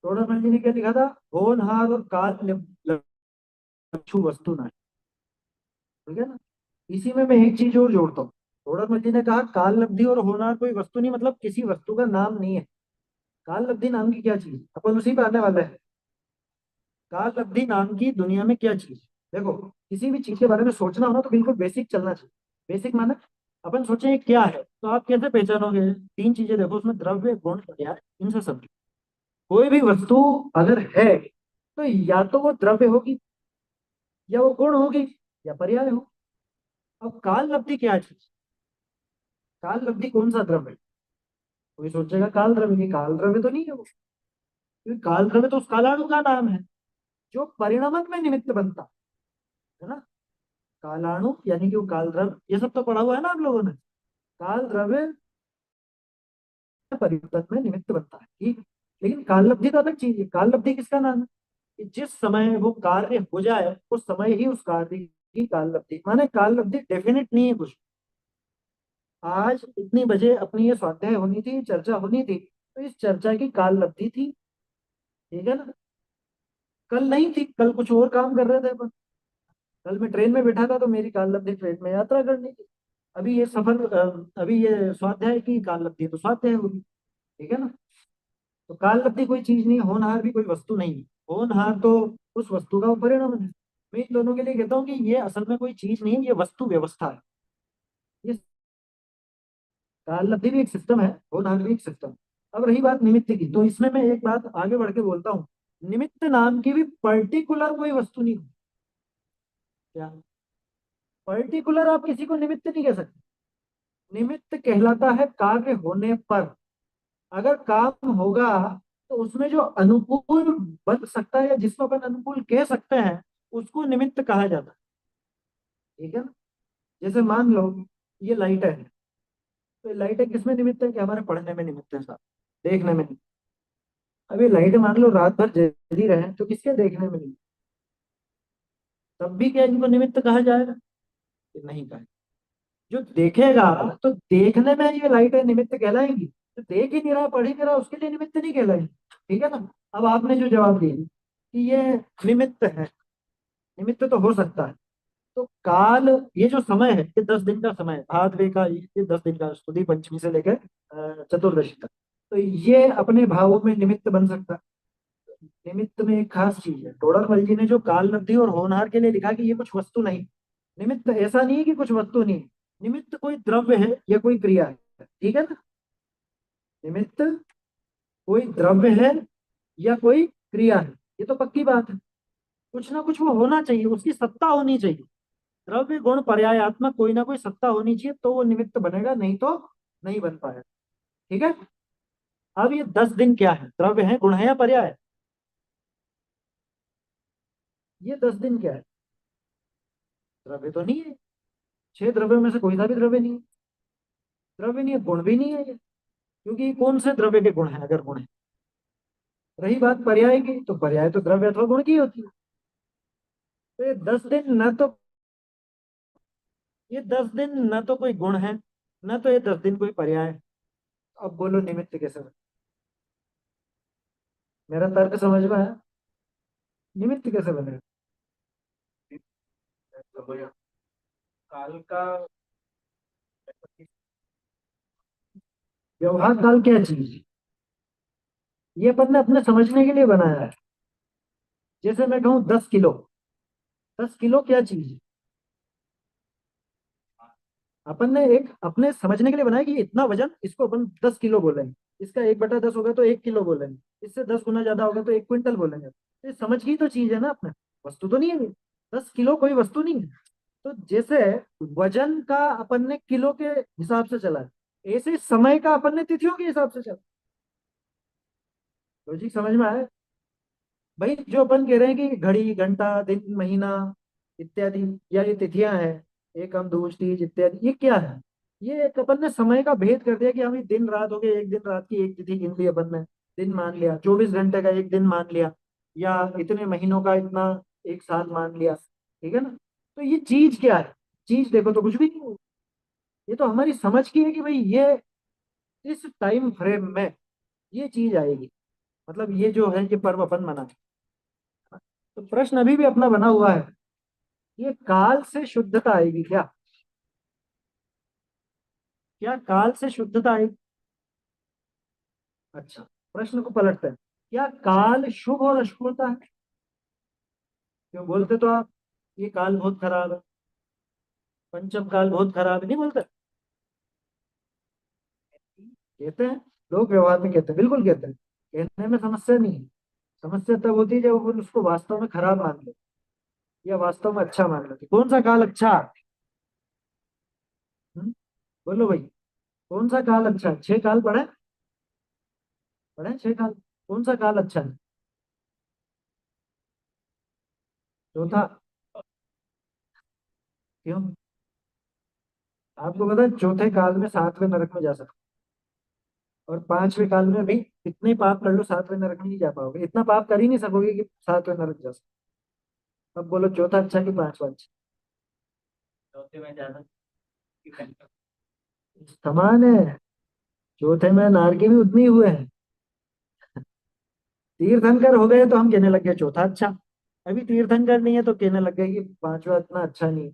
टोडरमल जी ने क्या लिखा था, होनहार और काल लक्षु वस्तु ना, ठीक है ना। इसी में मैं एक चीज और जोड़ता हूँ। टोडरमल जी ने कहा काल लब्धि और होनहार कोई वस्तु नहीं, मतलब किसी वस्तु का नाम नहीं है। काल लब्धि नाम की क्या चीज, अपन उसी पे आने वाले हैं। काल लब्धि नाम की दुनिया में क्या चीज, देखो किसी भी चीज के बारे में सोचना हो ना तो बिल्कुल बेसिक चलना चाहिए। बेसिक माने अपन सोचे ये क्या है, तो आप कैसे पहचानोगे? 3 चीजें देखो उसमें, द्रव्य गुण पर्याय, इनसे समझो। कोई भी वस्तु अगर है तो या तो वो द्रव्य होगी, या वो गुण होगी, या पर्याय हो। अब काल लब्धि क्या चीज, काल लब्धि कौन सा द्रव्य है? कोई सोचेगा काल द्रव्य, की काल द्रव्य तो नहीं है वो, क्योंकि काल द्रव्य तो उस कालाणु का नाम है जो परिणमन में निमित्त बनता है ना। कालाणु यानी कि वो काल द्रव्य, ये सब तो पढ़ा हुआ है ना आप लोगों ने। काल द्रव्य परिवर्तन में निमित्त बनता है, ठीक। लेकिन काल लब्धि तो अलग चीज है। काल लब्धि किसका नाम है? कि जिस समय वो कार्य हो जाए उस समय ही उस कार्य की काल लब्धि, माने काल लब्धि डेफिनेट नहीं है कुछ। आज इतनी बजे अपनी ये स्वाध्याय होनी थी, चर्चा होनी थी, तो इस चर्चा की काल लब्धि थी, ठीक है ना। कल नहीं थी, कल कुछ और काम कर रहे थे अपन। कल मैं ट्रेन में बैठा था तो मेरी काल लब्धि ट्रेन में यात्रा करनी थी। अभी ये सफर अभी ये स्वाध्याय की काल लब्धि तो स्वाध्याय होगी, ठीक है ना। तो काल लब्धि कोई चीज नहीं है, होनहार भी कोई वस्तु नहीं है। होनहार तो उस वस्तु का परिणाम है। मैं इन दोनों के लिए कहता हूँ कि ये असल में कोई चीज नहीं है, ये वस्तु व्यवस्था है। ये काल लब्धि भी एक सिस्टम है, होनहार भी एक सिस्टम है। अब रही बात निमित्त की, तो इसमें मैं एक बात आगे बढ़ के बोलता हूँ। निमित्त नाम की भी पर्टिकुलर कोई वस्तु नहीं होती। क्या पर्टिकुलर आप किसी को निमित्त नहीं कह सकते। निमित्त कहलाता है कार्य होने पर। अगर काम होगा तो उसमें जो अनुकूल बन सकता है या जिसको अपन अनुकूल कह सकते हैं, उसको निमित्त कहा जाता है। ठीक है ना। जैसे मान लो ये लाइट है, तो ये लाइट है किसमें निमित्त है, कि हमारे पढ़ने में निमित्त है साहब, देखने में नहीं। अब ये लाइट मान लो रात भर जल ही रहे तो किसके देखने में नहीं, तब भी क्या इनको निमित्त कहा जाएगा? कि नहीं कहा। जो देखेगा, तो देखने में ये लाइट है निमित्त कहलाएंगी। जो देख ही नहीं रहा, पढ़ ही नहीं रहा, उसके लिए निमित्त नहीं कहलाएंगी। ठीक है ना। अब आपने जो जवाब दिया कि ये निमित्त है, निमित्त तो हो सकता है। तो काल, ये जो समय है, ये 10 दिन का समय है, भादवे का ये 10 दिन का, सुदी पंचमी से लेकर चतुर्दशी तक। तो ये अपने भावों में निमित्त बन सकता है। निमित्त में एक खास चीज है, टोडरमल जी ने जो काल नद्धि और होनहार के लिए लिखा कि ये कुछ वस्तु नहीं। निमित्त ऐसा नहीं है कि कुछ वस्तु नहीं है। निमित्त कोई द्रव्य है या कोई क्रिया है। ठीक है ना। निमित्त कोई द्रव्य है या कोई क्रिया है, ये तो पक्की बात है। कुछ ना कुछ वो होना चाहिए, उसकी सत्ता होनी चाहिए। द्रव्य गुण पर्यायात्मक कोई ना कोई सत्ता होनी चाहिए, तो वो निमित्त बनेगा, नहीं तो नहीं बन पाएगा। ठीक है। अब ये 10 दिन क्या है, द्रव्य है, गुण है या पर्याय है? ये 10 दिन क्या है? द्रव्य तो नहीं है। 6 द्रव्यों में से कोई सा भी द्रव्य नहीं है। द्रव्य नहीं है, गुण भी नहीं है ये, क्योंकि कौन से द्रव्य के गुण है अगर गुण है। रही बात पर्याय की, तो पर्याय तो द्रव्य अथवा गुण की होती है। तो ये 10 दिन न तो, ये 10 दिन न तो कोई गुण है, न तो ये 10 दिन कोई पर्याय है। अब बोलो निमित्त कैसे बने? मेरा तर्क समझ में आया? निमित्त कैसे बने? काल का व्यवहार काल क्या चीज है? ये अपन ने अपने समझने के लिए बनाया है। जैसे मैं कहूँ 10 किलो, 10 किलो क्या चीज है? अपन ने एक अपने समझने के लिए बनाया कि इतना वजन, इसको अपन 10 किलो बोलेंगे। इसका 1/10 होगा तो 1 किलो बोलेंगे। इससे 10 गुना ज्यादा होगा तो 1 क्विंटल बोलेंगे। तो ये समझ की तो चीज है ना अपने, वस्तु तो नहीं है ये। 10 किलो कोई वस्तु नहीं है। तो जैसे वजन का अपन ने किलो के हिसाब से चला है, ऐसे समय का अपन ने तिथियों के हिसाब से चला। लॉजिक समझ में आया? भाई जो अपन कह रहे हैं कि घड़ी घंटा दिन महीना इत्यादि, या ये तिथियां हैं, एकम दूज तीज इत्यादि, ये क्या है? ये एक अपन ने समय का भेद कर दिया कि हम दिन रात हो गए, एक दिन रात की एक तिथि गिन ली अपन ने, दिन मान लिया, 24 घंटे का एक दिन मान लिया, या इतने महीनों का इतना एक साल मान लिया। ठीक है ना। तो ये चीज क्या है? चीज देखो तो कुछ भी नहीं है। ये तो हमारी समझ की है कि भाई ये इस टाइम फ्रेम में ये चीज आएगी, मतलब ये जो है ये पर्व अपन मनाते हैं। तो प्रश्न अभी भी अपना बना हुआ है, ये काल से शुद्धता आएगी क्या? क्या काल से शुद्धता आएगी? अच्छा, प्रश्न को पलटते हैं। क्या काल शुभ और अशुभ होता है? क्यों बोलते तो आप ये काल बहुत खराब है, पंचम काल बहुत खराब है, नहीं बोलते? कहते हैं, लोग व्यवहार में कहते हैं, बिल्कुल कहते हैं। कहने में समस्या नहीं है। समस्या तब होती है जब अपन उसको वास्तव में खराब मान ले, या वास्तव में अच्छा मान लेते। कौन सा काल अच्छा? बोलो भाई, कौन सा काल अच्छा है? 6 काल पढ़े? पढ़े 6 काल? कौन सा काल अच्छा है? चौथा? क्यों? आपको पता है चौथे काल में 7वें नरक में जा सकते हो, और 5वें काल में भी इतने पाप कर लो 7वें नरक में नहीं जा पाओगे, इतना पाप कर ही नहीं सकोगे कि 7वें नरक जा सको। अब बोलो चौथा अच्छा कि 5वां अच्छा? चौथे में जाना समान है। चौथे में नारकी भी उतनी ही हुए हैं। तीर्थंकर हो गए तो हम कहने लग गए चौथा अच्छा। अभी तीर्थंकर नहीं है तो कहने लग गए कि 5वां इतना अच्छा नहीं है।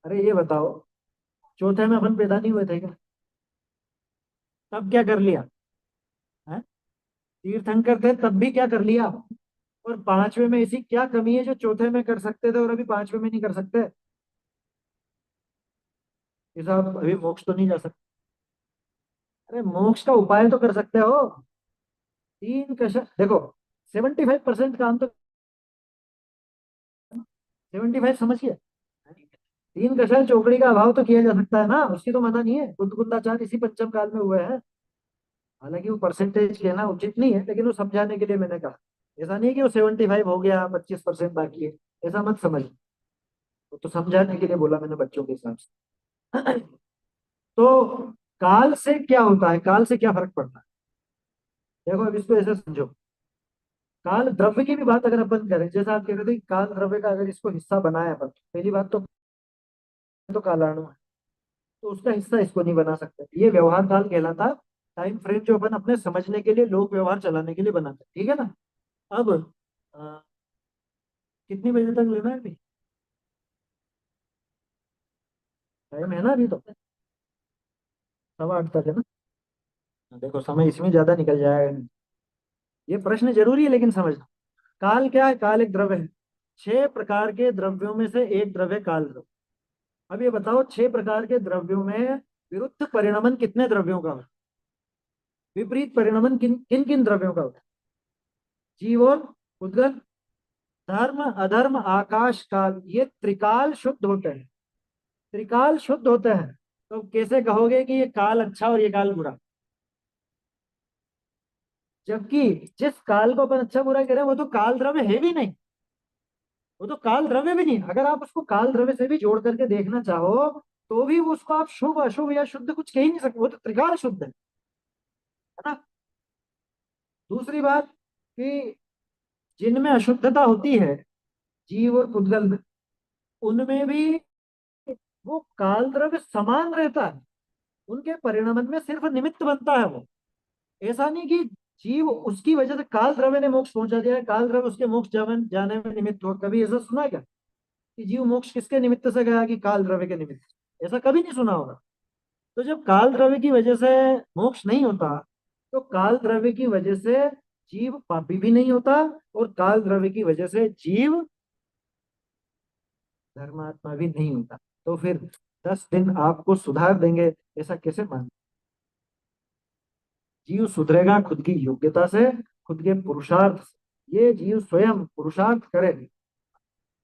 अरे ये बताओ, चौथे में अपन पैदा नहीं हुए थे क्या? तब क्या कर लिया है? तीर्थंकर थे तब भी क्या कर लिया? और 5वें में ऐसी क्या कमी है जो चौथे में कर सकते थे और अभी 5वें में नहीं कर सकते? कि साहब अभी मोक्ष तो नहीं जा सकते। अरे मोक्ष का उपाय तो कर सकते हो। तीन कशा देखो, 75% काम तो, 75 समझिए, तीन कषाय चौकड़ी का अभाव तो किया जा सकता है ना, उसकी तो मना नहीं है। बुद्ध बुद्धाचार्य इसी पंचम काल में हुए हैं। हालांकि वो परसेंटेज कहना उचित नहीं है, लेकिन वो समझाने के लिए मैंने कहा। ऐसा नहीं है कि वो 75 हो गया, 25% बाकी है, ऐसा मत समझ। वो तो समझाने के लिए बोला मैंने बच्चों के हिसाब से। तो काल से क्या होता है, काल से क्या फर्क पड़ता है? देखो अब इसको ऐसे समझो। काल द्रव्य की भी बात अगर अपन करें, जैसा आप कह रहे थे कि काल द्रव्य का अगर इसको हिस्सा बनाया अपन, पहली बात तो कालाणु है, तो उसका हिस्सा इसको नहीं बना सकते। ये व्यवहार काल कहलाता। टाइम फ्रेम जो अपन अपने समझने के लिए, लोक व्यवहार चलाने के लिए बनाते हैं, ठीक है ना। अब कितनी बजे तक लेना है अभी? टाइम है ना अभी तो, 7:15 तक है ना। देखो समय इसमें ज्यादा निकल जाएगा। ये प्रश्न जरूरी है लेकिन समझना। काल क्या है? काल एक द्रव्य है। 6 प्रकार के द्रव्यों में से एक द्रव्य काल द्रव्य। अब ये बताओ, 6 प्रकार के द्रव्यों में विरुद्ध परिणमन कितने द्रव्यों का होता है? विपरीत परिणमन किन किन किन द्रव्यों का होता है? जीव और उद्गल, धर्म अधर्म, आकाश काल, ये त्रिकाल शुद्ध होते हैं। त्रिकाल शुद्ध होते हैं। तो कैसे कहोगे कि ये काल अच्छा और ये काल बुरा? जबकि जिस काल को अपन अच्छा बुरा कह रहे हैं वो तो काल द्रव्य है भी नहीं। वो तो काल द्रव्य भी नहीं, अगर आप उसको काल द्रव्य से भी जोड़ करके देखना चाहो, तो भी उसको आप शुभ अशुभ या शुद्ध कुछ कह ही नहीं सकते, वो तो त्रिकाल शुद्ध है ना। दूसरी बात कि जिनमें अशुद्धता होती है, जीव और पुद्गल में, उनमें भी वो काल द्रव्य समान रहता है। उनके परिणमन में सिर्फ निमित्त बनता है वो। ऐसा नहीं कि जीव उसकी वजह से काल द्रव्य ने मोक्ष पहुंचा दिया है, काल द्रव्य उसके मोक्ष जाने में निमित्त हो। कभी ऐसा सुना है क्या कि जीव मोक्ष किसके निमित्त से गया? कि काल द्रव्य के निमित्त से? ऐसा कभी नहीं सुना होगा। तो जब काल द्रव्य की वजह से मोक्ष नहीं होता, तो काल द्रव्य की वजह से जीव पापी भी नहीं होता, और काल द्रव्य की वजह से जीव धर्मात्मा भी नहीं होता। तो फिर 10 दिन आपको सुधार देंगे, ऐसा कैसे मान? जीव सुधरेगा खुद की योग्यता से, खुद के पुरुषार्थ से। ये जीव स्वयं पुरुषार्थ करे।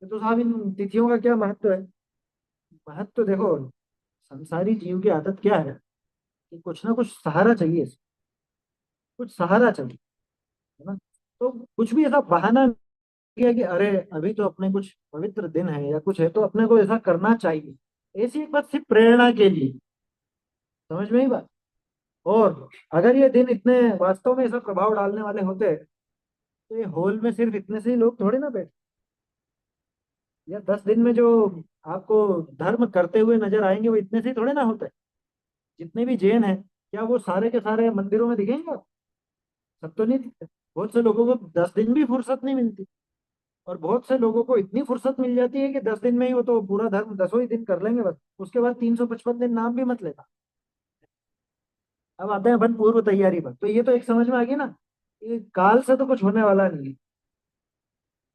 तो साहब इन तिथियों का क्या महत्व है? महत्व तो देखो, संसारी जीव की आदत क्या है कि कुछ ना कुछ सहारा चाहिए इसको, कुछ सहारा चाहिए, है ना। तो कुछ भी ऐसा बहाना किया कि अरे अभी तो अपने कुछ पवित्र दिन है या कुछ है, तो अपने को ऐसा करना चाहिए, ऐसी एक बात सिर्फ प्रेरणा के लिए। समझ में ही बात। और अगर ये दिन इतने वास्तव में ऐसा प्रभाव डालने वाले होते, तो ये हॉल में सिर्फ इतने से ही लोग थोड़े ना बैठे। या 10 दिन में जो आपको धर्म करते हुए नजर आएंगे, वो इतने से ही थोड़े ना होते। जितने भी जैन हैं, क्या वो सारे के सारे मंदिरों में दिखेंगे आप? सब तो नहीं दिखते। बहुत से लोगों को 10 दिन भी फुर्सत नहीं मिलती। और बहुत से लोगों को इतनी फुर्सत मिल जाती है कि 10 दिन में ही वो तो पूरा धर्म 10 ही दिन कर लेंगे बस। उसके बाद 355 दिन नाम भी मत लेना। अब आते हैं अपन पूर्व तैयारी पर। तो ये तो एक समझ में आ गई ना कि काल से तो कुछ होने वाला नहीं है।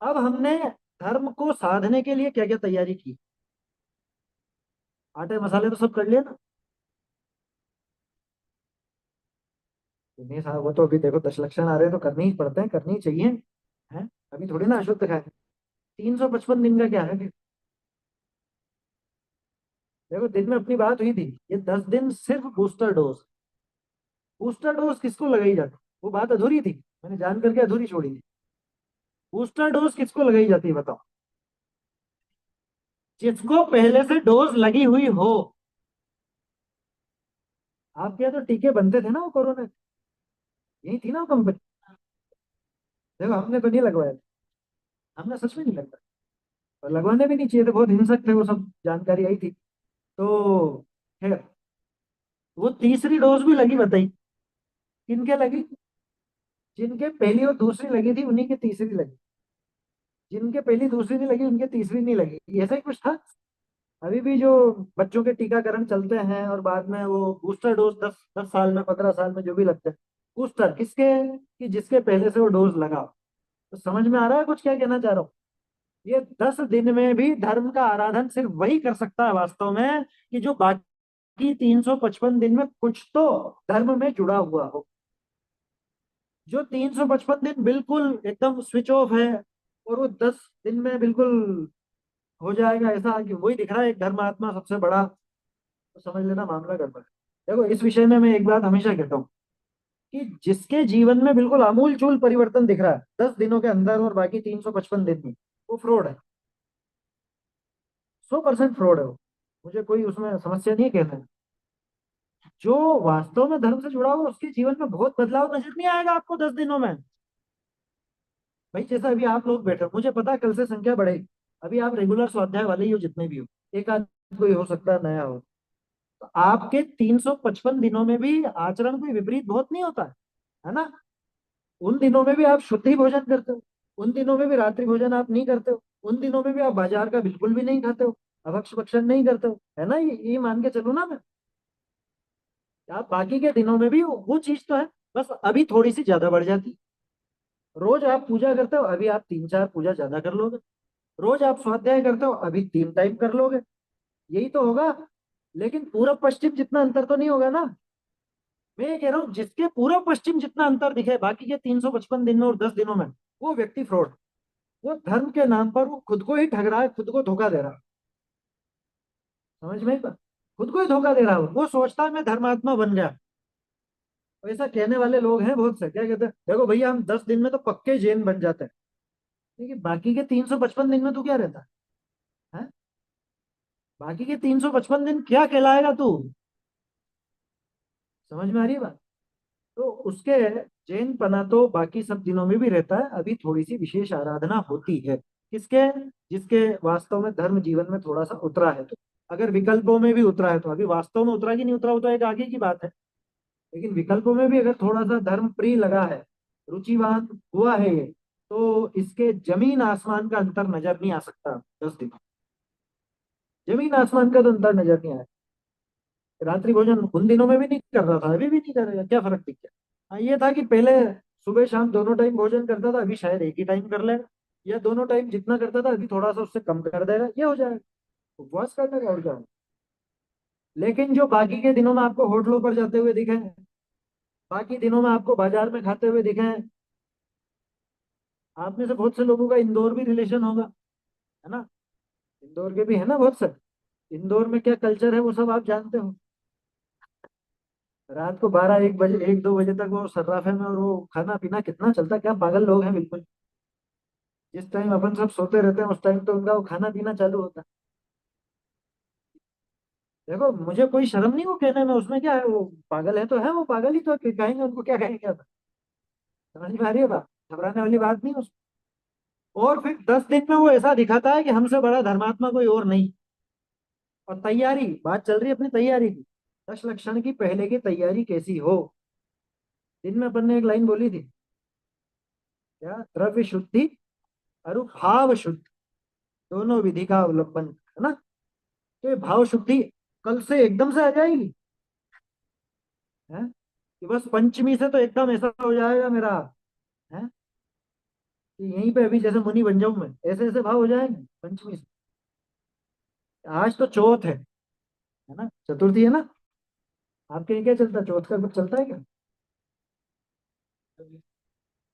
अब हमने धर्म को साधने के लिए क्या क्या तैयारी की? आटे मसाले तो सब कर लिए ना। तो नहीं साहब, वो तो अभी देखो 10 लक्षण आ रहे हैं तो करने ही पड़ते हैं, करनी ही चाहिए। हैं? अभी थोड़ी ना अशुद्ध खाए। 355 दिन का क्या है फिर? देखो दिन में अपनी बात हुई थी, ये 10 दिन सिर्फ बूस्टर डोज। बूस्टर डोज किसको लगाई जाती? वो बात अधूरी थी, मैंने जान करके अधूरी छोड़ी थी। बूस्टर डोज किसको लगाई जाती है बताओ? जिसको पहले से डोज लगी हुई हो। आपके यहाँ तो टीके बनते थे ना वो कोरोना के? यही थी ना वो कंपनी। देखो हमने तो नहीं लगवाया था। हमने सच में नहीं लगवाया। और लगवाने भी नहीं चाहिए थे, बहुत हिंसक थे वो सब, जानकारी आई थी। तो खैर, वो तीसरी डोज भी लगी, बताई किनके लगी? जिनके पहली और दूसरी लगी थी उन्हीं की तीसरी लगी। जिनके पहली दूसरी नहीं लगी उनके तीसरी नहीं लगी, ऐसा ही कुछ था। अभी भी जो बच्चों के टीकाकरण चलते हैं और बाद में वो बूस्टर डोज 10 10 साल में, 15 साल में जो भी लगते हैं। बूस्टर किसके? कि जिसके पहले से वो डोज लगा। तो समझ में आ रहा है कुछ क्या कहना चाह रहा हूँ? ये 10 दिन में भी धर्म का आराधन सिर्फ वही कर सकता है वास्तव में, कि जो बाकी कि 355 दिन में कुछ तो धर्म में जुड़ा हुआ हो। जो 355 दिन बिल्कुल एकदम स्विच ऑफ है, और वो 10 दिन में बिल्कुल हो जाएगा, ऐसा कि वही दिख रहा है एक धर्मात्मा सबसे बड़ा, तो समझ लेना मामला गड़बड़ है। देखो, इस विषय में मैं एक बात हमेशा कहता हूँ कि जिसके जीवन में बिल्कुल आमूल चूल परिवर्तन दिख रहा है 10 दिनों के अंदर और बाकी 355 दिन में, वो फ्रॉड है। 100% फ्रॉड है वो। मुझे कोई उसमें समस्या नहीं है कहने में। जो वास्तव में धर्म से जुड़ा हुआ उसके जीवन में बहुत बदलाव नजर नहीं आएगा आपको 10 दिनों में। भाई जैसा अभी आप लोग बैठे हो, मुझे पता है कल से संख्या बढ़ेगी। अभी आप रेगुलर स्वाध्याय वाले ही हो जितने भी हो, एक आध कोई हो सकता है नया हो। तो आपके 355 दिनों में भी आचरण कोई विपरीत बहुत नहीं होता है ना। उन दिनों में भी आप शुद्ध ही भोजन करते हो, उन दिनों में भी रात्रि भोजन आप नहीं करते हो, उन दिनों में भी आप बाजार का बिल्कुल भी नहीं खाते हो, अभक्ष भक्षण नहीं करते हो, है ना। ये मान के चलो ना मैं। आप बाकी के दिनों में भी वो चीज तो है, बस अभी थोड़ी सी ज्यादा बढ़ जाती। रोज आप पूजा करते हो, अभी आप 3 4 पूजा ज्यादा कर लोगे। रोज आप स्वाध्याय करते हो, अभी 3 टाइम कर लोगे। यही तो होगा। लेकिन पूरब पश्चिम जितना अंतर तो नहीं होगा ना। मैं ये कह रहा हूँ जिसके पूरब पश्चिम जितना अंतर दिखे बाकी के 355 दिन में और 10 दिनों में, वो व्यक्ति फ्रॉड। वो धर्म के नाम पर वो खुद को ही ठग रहा है, खुद को धोखा दे रहा है। समझ में खुद को ही धोखा दे रहा है। वो सोचता है मैं धर्मात्मा बन गया। ऐसा कहने वाले लोग हैं बहुत से, क्या कहते हैं, देखो भैया हम 10 दिन में तो पक्के जैन बन जाते हैं। लेकिन बाकी के 355 दिन में तू क्या रहता है, हैं? बाकी के 355 दिन क्या कहलाएगा तू। समझ में आ रही है बात। तो उसके जैन पना तो बाकी सब दिनों में भी रहता है, अभी थोड़ी सी विशेष आराधना होती है। किसके? जिसके वास्तव में धर्म जीवन में थोड़ा सा उतरा है तो। अगर विकल्पों में भी उतरा है तो, अभी वास्तव में उतरा कि नहीं उतरा वो तो एक आगे की बात है। लेकिन विकल्पों में भी अगर थोड़ा सा धर्म प्रिय लगा है, रुचिवान हुआ है ये, तो इसके जमीन आसमान का अंतर नजर नहीं आ सकता 10 दिन। जमीन आसमान का तो अंतर नजर नहीं आया। रात्रि भोजन उन दिनों में भी नहीं कर रहा था, अभी भी नहीं करेगा, क्या फर्क दिख गया। हाँ, ये था कि पहले सुबह शाम दोनों टाइम भोजन करता था, अभी शायद एक ही टाइम कर लेगा। या दोनों टाइम जितना करता था अभी थोड़ा सा उससे कम कर देगा, ये हो जाएगा। उपवास करने का और क्या है? लेकिन जो बाकी के दिनों में आपको होटलों पर जाते हुए दिखे, बाकी दिनों में आपको बाजार में खाते हुए दिखे, आप में से बहुत से लोगों का इंदौर भी रिलेशन होगा, है ना। इंदौर के भी है ना बहुत से। इंदौर में क्या कल्चर है वो सब आप जानते हो। रात को 12 1 बजे 1 2 बजे तक वो सर्राफे में और वो खाना पीना कितना चलता है, क्या पागल लोग हैं बिल्कुल। जिस टाइम अपन सब सोते रहते हैं उस टाइम तो उनका वो खाना पीना चालू होता है। देखो मुझे कोई शर्म नहीं वो कहने में, उसमें क्या है, वो पागल है तो है, वो पागल ही तो है, कहेंगे उनको क्या कहेंगे अब। समझ में आ रही है बात, घबराने वाली बात नहीं उसमें। और फिर 10 दिन में वो ऐसा दिखाता है कि हमसे बड़ा धर्मात्मा कोई और नहीं। और तैयारी, बात चल रही है अपनी तैयारी की। 10 लक्षण की पहले की तैयारी कैसी हो। दिन में अपन ने एक लाइन बोली थी, क्या, द्रव्य शुद्धि और भाव शुद्धि दोनों विधि का अवलंबन, है ना। तो ये भाव शुद्धि कल से एकदम से आ जाएगी, है कि बस पंचमी से तो एकदम ऐसा हो जाएगा मेरा, है कि यहीं पे अभी जैसे मुनि बन जाऊं मैं, ऐसे ऐसे भाव हो जाएंगे पंचमी से। आज तो चौथ है ना, चतुर्थी है ना। आपके यहाँ क्या चलता है, चौथ का कुछ चलता है क्या?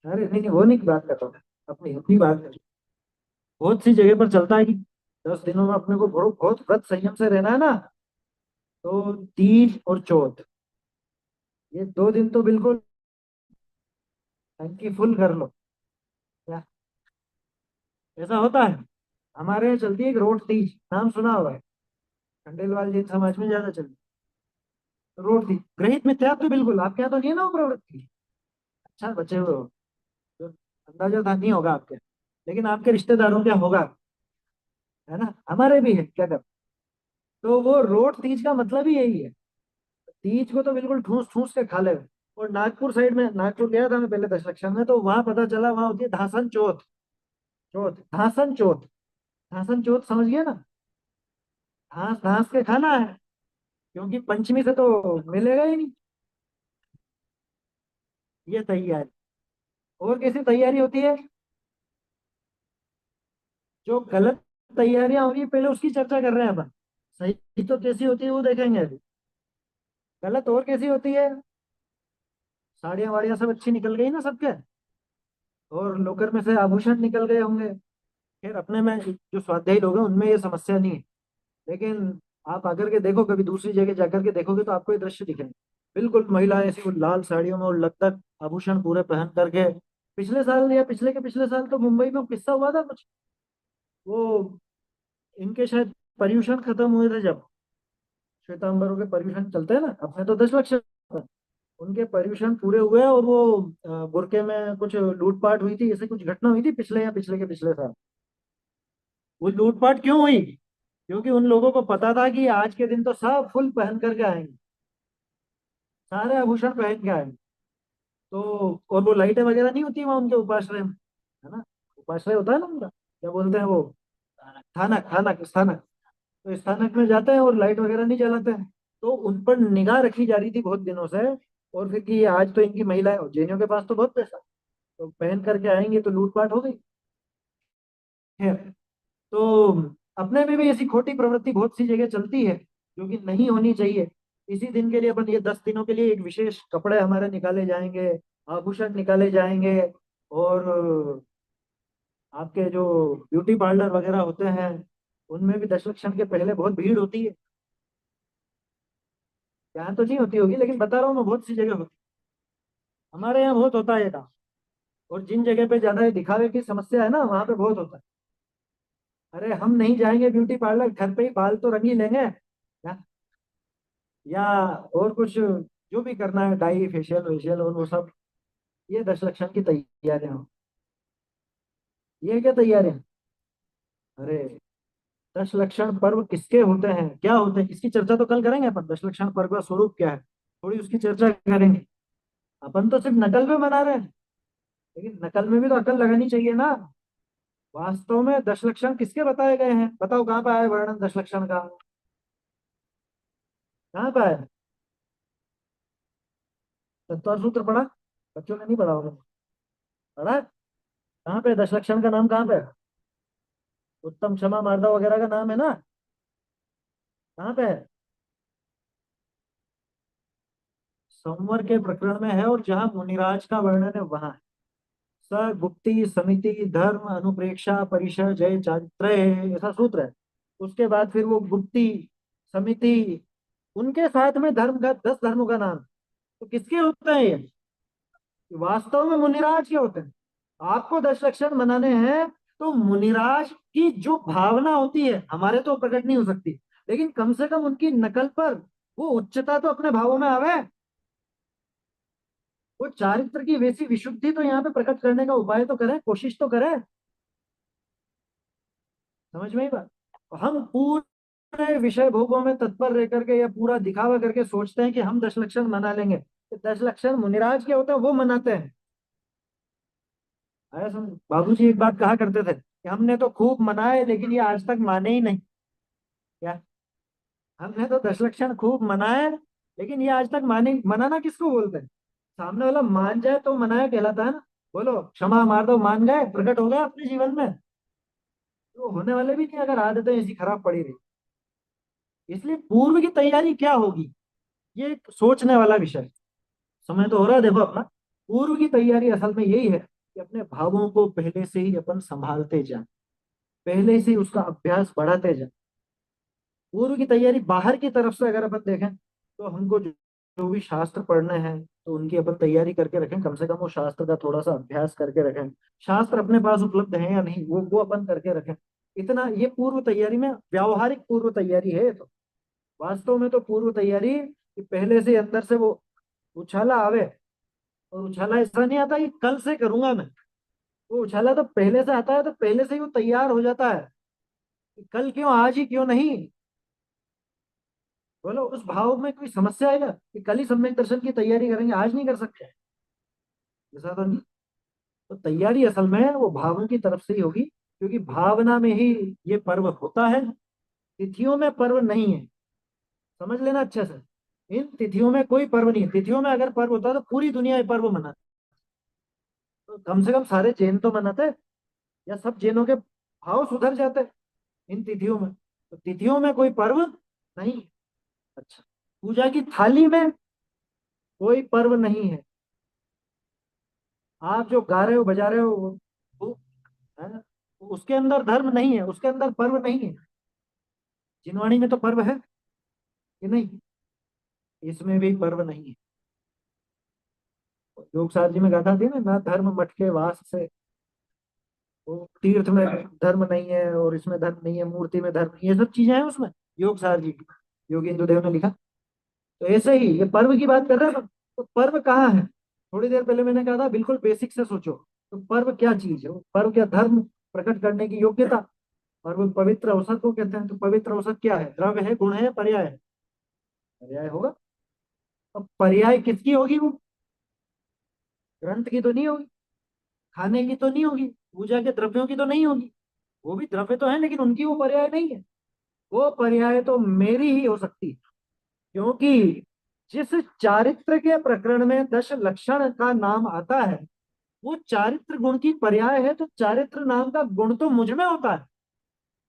अरे नहीं नहीं, वो नहीं बात करता हूँ, अपनी अपनी बात कर। बहुत सी जगह पर चलता है कि 10 दिनों में अपने को बहुत बहुत व्रत संयम से रहना है ना। तो तीज और चौथ, ये 2 दिन तो बिल्कुल टंकी फुल कर लो। क्या ऐसा होता है? हमारे यहाँ चलती है एक रोट तीज, नाम सुना हुआ है। खंडेलवाल जैन समाज में ज्यादा चलती है रोट तीज। ग्रहित मिथ्या तो बिल्कुल आपके यहाँ तो नहीं है ना वो प्रवृत्ति। अच्छा बचे हुए हो तो अंदाजा था, नहीं होगा आपके, लेकिन आपके रिश्तेदारों क्या होगा, है ना। हमारे भी है, क्या कर। तो वो रोट तीज का मतलब ही यही है। तीज को तो बिल्कुल ठूस ठूस के खा ले। और नागपुर साइड में, नागपुर गया था मैं पहले 10 लक्षण में, तो वहां पता चला वहां होती है धासन चौथ। चौथ, धासन चौथ। धासन चौथ समझ गया ना। घास घास के खाना है, क्योंकि पंचमी से तो मिलेगा ही नहीं। ये तैयारी। और कैसी तैयारी होती है? जो गलत तैयारियां हो रही है पहले उसकी चर्चा कर रहे हैं अपन। सही तो कैसी होती है वो देखेंगे अभी। गलत और कैसी होती है? साड़ियाँ वाड़ियाँ सब अच्छी निकल गई ना सबके, और लोकर में से आभूषण निकल गए होंगे। फिर अपने में जो स्वाध्यायी लोग हैं उनमें ये समस्या नहीं है। लेकिन आप आकर के देखो, कभी दूसरी जगह जाकर के देखोगे तो आपको ये दृश्य दिखेंगे। बिल्कुल महिलाएं ऐसी वो लाल साड़ियों में और लटक आभूषण पूरे पहन करके। पिछले साल या पिछले के पिछले साल तो मुंबई में किस्सा हुआ था कुछ, वो इनके शायद पर्यूषण खत्म हुए थे जब, श्वेतांबरों के पर्यूषण चलते हैं ना अपने तो 10 लक्ष, उनके पर्यूषण पूरे हुए और वो बुरके में कुछ लूटपाट हुई थी, ऐसे कुछ घटना हुई थी पिछले या पिछले के पिछले साल। वो लूटपाट क्यों हुई? क्योंकि उन लोगों को पता था कि आज के दिन तो सब फुल पहन करके आएंगे, सारे आभूषण पहन के आएंगे। तो और वो लाइटें वगैरह नहीं होती वहां उनके उपाश्रय में, है ना? उपाश्रय होता है ना उनका, क्या बोलते हैं वो, थानक, थानक, स्थानक। तो स्थानक में जाते हैं और लाइट वगैरह नहीं जलाते हैं। तो उन पर निगाह रखी जा रही थी बहुत दिनों से। और फिर कि आज तो इनकी महिलाएं, जैनियों के पास तो बहुत पैसा, तो पहन करके आएंगे तो लूटपाट हो गई है। तो अपने में भी ऐसी खोटी प्रवृत्ति बहुत सी जगह चलती है, जो कि नहीं होनी चाहिए। इसी दिन के लिए अपन ये 10 दिनों के लिए एक विशेष कपड़े हमारे निकाले जाएंगे, आभूषण निकाले जाएंगे। और आपके जो ब्यूटी पार्लर वगैरह होते हैं उनमें भी दशलक्षण के पहले बहुत भीड़ होती है। यहाँ तो नहीं होती होगी, लेकिन बता रहा हूँ मैं, बहुत सी जगह होती है। हमारे यहाँ बहुत होता है ये काम। और जिन जगह पे ज्यादा ये दिखावे की समस्या है ना, वहां पे बहुत होता है। अरे हम नहीं जाएंगे ब्यूटी पार्लर, घर पे ही बाल तो रंग ही लेंगे, या और कुछ जो भी करना है, डाई फेशियल वेशियल और वो सब। ये दशलक्षण की तैयारियां। ये क्या तैयारियां? अरे, दशलक्षण पर्व किसके होते हैं, क्या होते हैं, इसकी चर्चा तो कल करेंगे अपन। दशलक्षण पर्व का स्वरूप क्या है, थोड़ी उसकी चर्चा करेंगे। अपन तो सिर्फ नकल पे मना रहे हैं, लेकिन नकल में भी तो अकल लगानी चाहिए ना। वास्तव में दशलक्षण किसके बताए गए हैं, बताओ कहाँ पे आया है वर्णन दशलक्षण का? कहाँ पे आया? तत्व सूत्र पढ़ा? बच्चों ने नहीं पढ़ा होगा, पढ़ा? कहाँ पे दशलक्षण का नाम कहाँ पे है? उत्तम, क्षमा, मार्दव वगैरह का नाम है ना? कहाँ पे है? संवर के प्रकरण में है, और जहाँ मुनिराज का वर्णन है वहां है। स गुप्ति समिति धर्म अनुप्रेक्षा परिषय जय चारित्रय, ऐसा सूत्र है। उसके बाद फिर वो गुप्ति, समिति, उनके साथ में धर्म का 10 धर्मों का नाम। तो किसके होते हैं ये? वास्तव में मुनिराज के होते हैं। आपको 10 लक्षण बनाने हैं तो मुनिराज की जो भावना होती है हमारे तो प्रकट नहीं हो सकती, लेकिन कम से कम उनकी नकल पर वो उच्चता तो अपने भावों में आवे। वो चारित्र की वैसी विशुद्धि तो यहाँ पे प्रकट करने का उपाय तो करें, कोशिश तो करें। समझ में ही बात? हम पूरे विषय भोगों में तत्पर रह करके या पूरा दिखावा करके सोचते हैं कि हम 10 लक्षण मना लेंगे, तो 10 लक्षण मुनिराज के होते हैं, वो मनाते हैं। आया समझ? बाबूजी एक बात कहा करते थे कि हमने तो खूब मनाए लेकिन ये आज तक माने ही नहीं। क्या? हमने तो 10 लक्षण खूब मनाए, लेकिन ये आज तक माने, मनाना किसको बोलते हैं? सामने वाला मान जाए तो मनाया कहलाता है ना। बोलो क्षमा मार दो, मान गए, प्रकट हो गया अपने जीवन में। तो होने वाले भी नहीं अगर आदतें ऐसी खराब पड़ी रही। इसलिए पूर्व की तैयारी क्या होगी, ये एक सोचने वाला विषय है। समय तो हो रहा है देखो अपना। पूर्व की तैयारी असल में यही है कि अपने भावों को पहले से ही अपन संभालते जाए, पहले से ही उसका अभ्यास बढ़ाते जाए। पूर्व की तैयारी बाहर की तरफ से अगर अपन देखें तो हमको जो भी शास्त्र पढ़ने हैं तो उनकी अपन तैयारी करके रखें, कम से कम वो शास्त्र का थोड़ा सा अभ्यास करके रखें। शास्त्र अपने पास उपलब्ध है या नहीं वो अपन करके रखें। इतना ये पूर्व तैयारी में व्यावहारिक पूर्व तैयारी है ये तो। वास्तव में तो पूर्व तैयारी कि पहले से अंदर से वो उछाला आवे। और उछाला ऐसा नहीं आता कि कल से करूंगा मैं, वो उछाला तो पहले से आता है, तो पहले से ही वो तैयार हो जाता है कि कल क्यों, आज ही क्यों नहीं। बोलो उस भाव में कोई समस्या है क्या कि कल ही सम्यक दर्शन की तैयारी करेंगे, आज नहीं कर सकते? ऐसा तो नहीं। तो तैयारी असल में वो भावों की तरफ से ही होगी, क्योंकि भावना में ही ये पर्व होता है। तिथियों में पर्व नहीं है, समझ लेना अच्छे से। इन तिथियों में कोई पर्व नहीं है। तिथियों में अगर पर्व होता तो पूरी दुनिया ये पर्व मनाती, तो कम से कम सारे जैन तो मनाते, या सब जैनों के भाव सुधर जाते इन तिथियों में। तो तिथियों में कोई पर्व नहीं है। अच्छा, पूजा की थाली में कोई पर्व नहीं है। आप जो गा रहे हो बजा रहे हो वो है, उसके अंदर धर्म नहीं है, उसके अंदर पर्व नहीं है। जिनवाणी में तो पर्व है कि नहीं? इसमें भी पर्व नहीं है। योग सार जी में गाथा थी ना धर्म मटके वास से। वो तीर्थ में धर्म नहीं है और इसमें धर्म नहीं है, मूर्ति में धर्म नहीं है, ये सब चीजें हैं उसमें। योग सार जी की, योगेंद्र देव ने लिखा। तो ऐसे ही ये पर्व की बात कर रहे हैं ना, तो पर्व कहाँ है? थोड़ी देर पहले मैंने कहा था बिल्कुल बेसिक से सोचो। तो पर्व क्या चीज है? वो पर्व क्या? धर्म प्रकट करने की योग्यता। और वो पवित्र अवसर को कहते हैं। तो पवित्र अवसर क्या है? द्रव्य है, गुण है, पर्याय है? पर्याय होगा। अब पर्याय किसकी होगी? वो ग्रंथ की तो नहीं होगी, खाने की तो नहीं होगी, पूजा के द्रव्यों की तो नहीं होगी। वो भी द्रव्य तो है लेकिन उनकी वो पर्याय नहीं है। वो पर्याय तो मेरी ही हो सकती है। क्योंकि जिस चारित्र के प्रकरण में 10 लक्षण का नाम आता है, वो चारित्र गुण की पर्याय है। तो चारित्र नाम का गुण तो मुझ में होता है,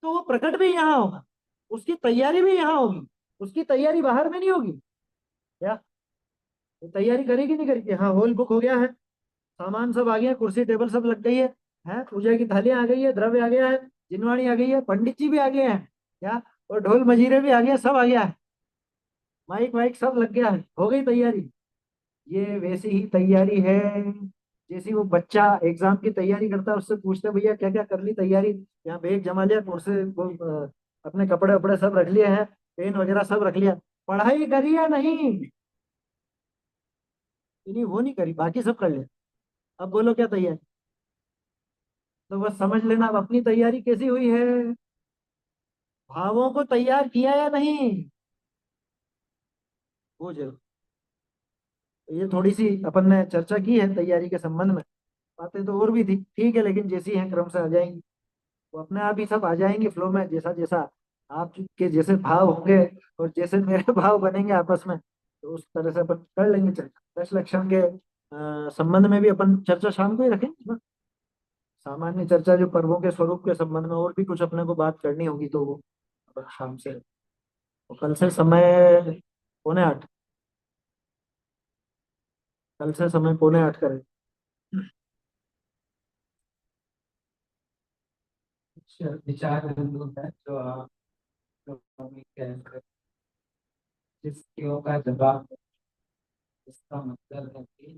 तो वो प्रकट भी यहाँ होगा, उसकी तैयारी भी यहाँ होगी। उसकी तैयारी बाहर में नहीं होगी क्या? वो तैयारी करेगी नहीं करेगी? हाँ, हॉल बुक हो गया है, सामान सब आ गया, कुर्सी टेबल सब लग गई है, पूजा की थालियां आ गई है, द्रव्य आ गया है, जिनवाणी आ गई है, पंडित जी भी आ गए हैं क्या, और ढोल मजीरे भी आ गया, सब आ गया है, माइक वाइक सब लग गया है, हो गई तैयारी। ये वैसी ही तैयारी है जैसी वो बच्चा एग्जाम की तैयारी करता है, उससे पूछते हैं भैया क्या क्या कर ली तैयारी? यहाँ बैग जमा लिया, कुर्सी वो अपने कपड़े वपड़े सब रख लिए हैं, पेन वगैरह सब रख लिया, पढ़ाई करी या नहीं? नहीं, वो नहीं करी, बाकी सब कर लिया। अब बोलो क्या तैयारी? तो बस समझ लेना अब अपनी तैयारी कैसी हुई है। भावों को तैयार किया या नहीं? वो जरूर। तो ये थोड़ी सी अपन ने चर्चा की है तैयारी के संबंध में। बातें तो और भी थी, ठीक है, लेकिन जैसी हैं क्रम से आ जाएंगी। वो अपने आप ही सब आ जाएंगे फ्लो में, जैसा जैसा आपके जैसे भाव होंगे और जैसे मेरे भाव बनेंगे आपस में, तो उस तरह से अपन कर लेंगे चर्चा। 10 लक्षण के संबंध में भी अपन चर्चा शाम को ही रखेंगे ना। सामान्य चर्चा जो पर्वों के स्वरूप के संबंध में और भी कुछ अपने को बात करनी होगी तो वो अपन शाम से, तो कल से समय 7:45, कल से समय 7:45 करें। अच्छा, विचार बिंदु है जो आप जो हमें कह रहे हैं, जिसके का जवाब है, इसका मतलब है कि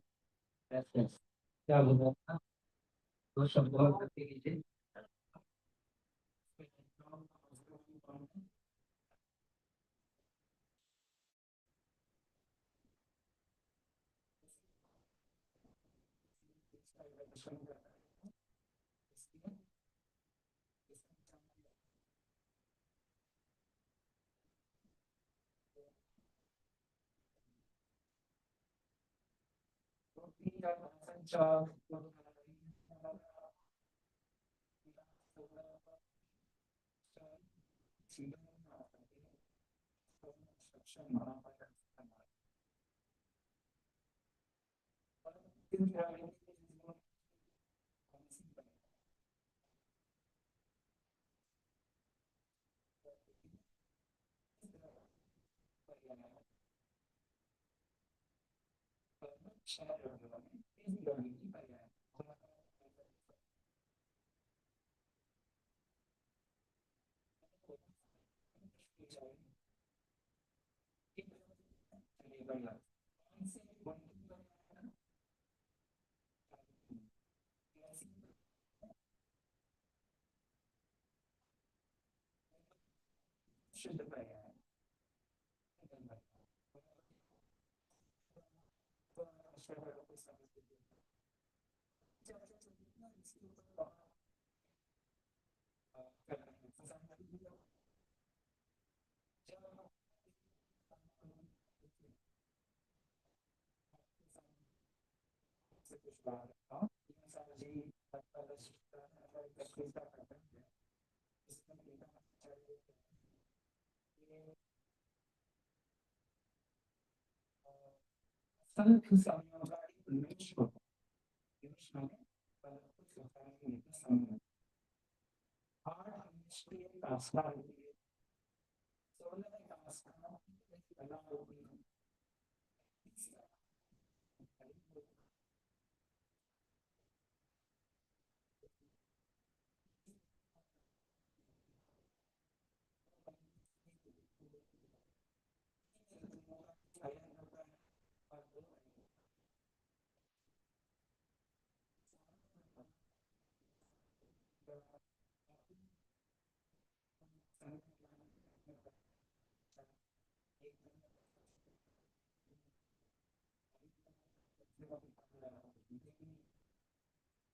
ऐसे क्या होगा ना, दो शब्दों में करके लीजिए।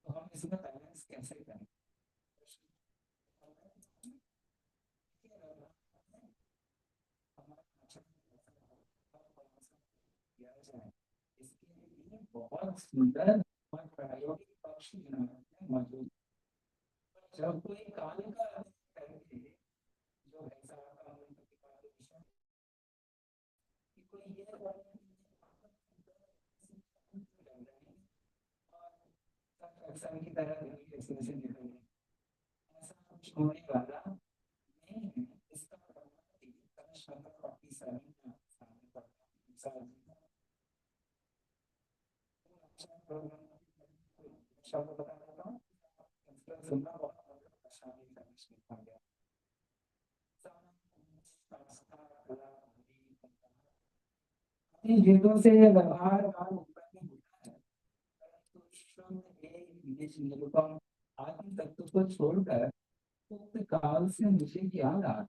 तो हम इसमें बैलेंस कैसे करें? इसके लिए बहुत सुंदर और प्रायोगिक पक्ष मौजूद। जब कोई काल का करके जो ऐसा कि कोई ये की तरह इसमें से निकल ऐसा कुछ होने वाला नहीं है। इसका शब्द बता देता हूँ, सुनना बहुत आसानी से समझ गया। भेदों से व्यवहार काल उत्पन्न होता है, परंतु शुद्ध एक निज निरुपम आत्म तत्व को छोड़कर उक्त काल से मुझे क्या लाभ?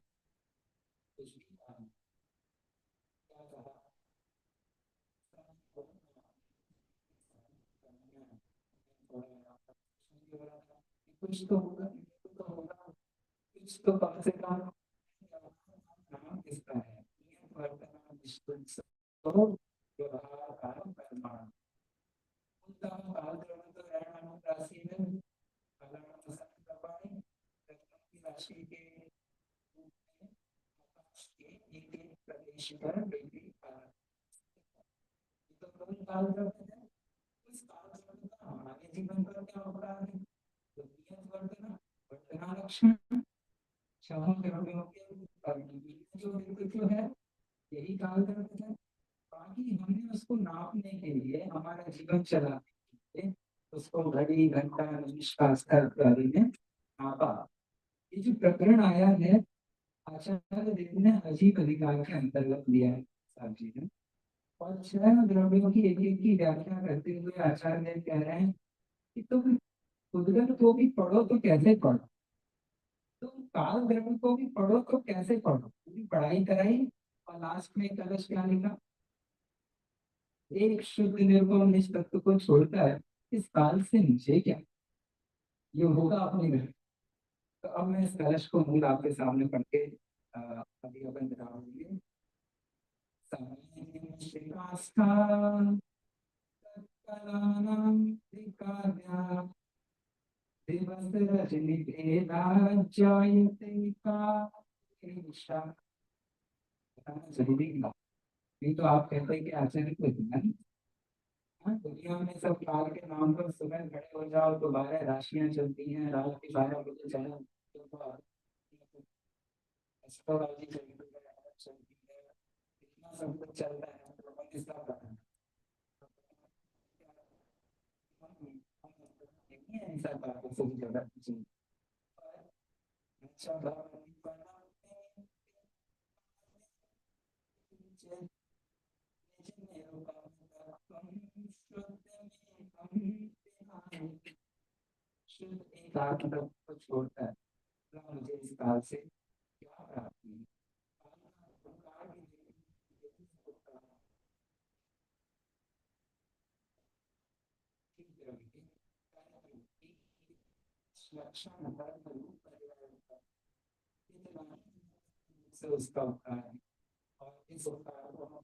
कुछ भी लाभ क्या कहा? कुछ तो होगा, कुछ तो होगा, कुछ तो कम से कम नाम किसका है? नियत वर्तमान निष्पक्ष तो व्यवहार कारण परिमाण उनका काल क्रम तो रहमान राशि में कल्याण पसंद कर पाए की राशि के रूप में आकाश के एक प्रदेश पर बिजली तो कोई काल क्रम है। उस काल क्रम का हमारे जीवन पर क्या अपराध है? तो नियत वर्तमान वर्तमान लक्षण क्षमा द्रव्यों के जो व्यक्तित्व है यही काल क्रम है। बाकी हमने उसको नापने के लिए हमारा जीवन चलाने के लिए उसको घड़ी घंटा निमिष का स्तर इत्यादि में नापा। ये जो प्रकरण आया है आचार्य देव ने अजीब अधिकार के अंतर्गत लिया है साहब जी ने। और छह द्रव्यों की एक एक की व्याख्या करते हुए आचार्य देव कह रहे हैं कि तुम उद्गत को भी पढ़ो तो कैसे पढ़ो, तुम काल द्रव्य को भी पढ़ो तो कैसे पढ़ो, पूरी पढ़ाई कराई और लास्ट में कलश क्या लिखा? एक शुद्ध निर्गुण निज तत्व को छोड़कर इस काल से मुझे क्या? ये होगा अपने घर। तो अब मैं इस कलश को मूल आपके सामने पढ़ के अभी अपन दिखाऊंगी। जरूरी नहीं तो आप कहते हैं कि आचार्य को इतना ही। हाँ, दुनिया में सब काल के नाम पर सुबह खड़े हो जाओ तो 12 राशियां चलती हैं, रात के 12 बजे चलो तो एस्ट्रोलॉजी चलती है, इतना सब कुछ चल रहा है तो अपन इसका करना नहीं है। ऐसा बात सभी जगह जी अच्छा शुद्ध एक आत्म को छोड़कर मुझे इस काल से क्या प्राप्ति है? लक्षण से उसका उपकार है और इस उपकार को हम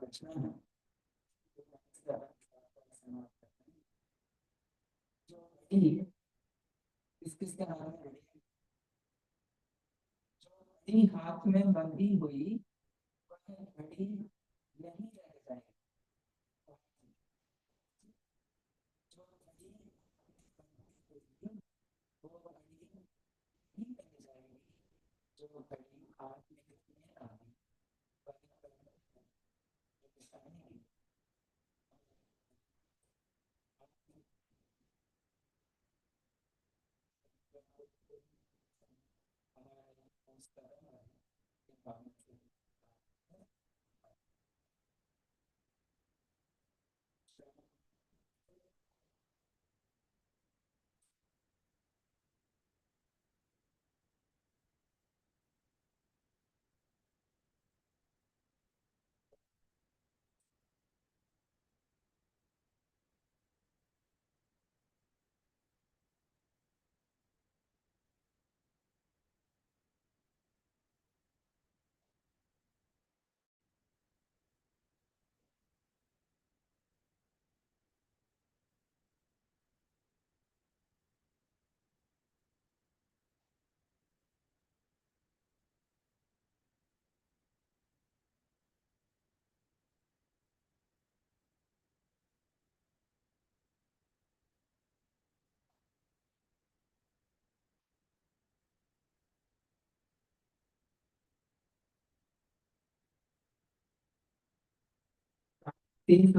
बचना है किस किस के हाथ में घड़ी है? जो घड़ी हाथ में बंधी हुई वह घड़ी नहीं रह जाएगी। जो घड़ी बंधी हुई वो घड़ी नहीं रह जाएगी। जो घड़ी हाथ में आई वह घड़ी निशानी हमारे उस कदम के बावजूद तीन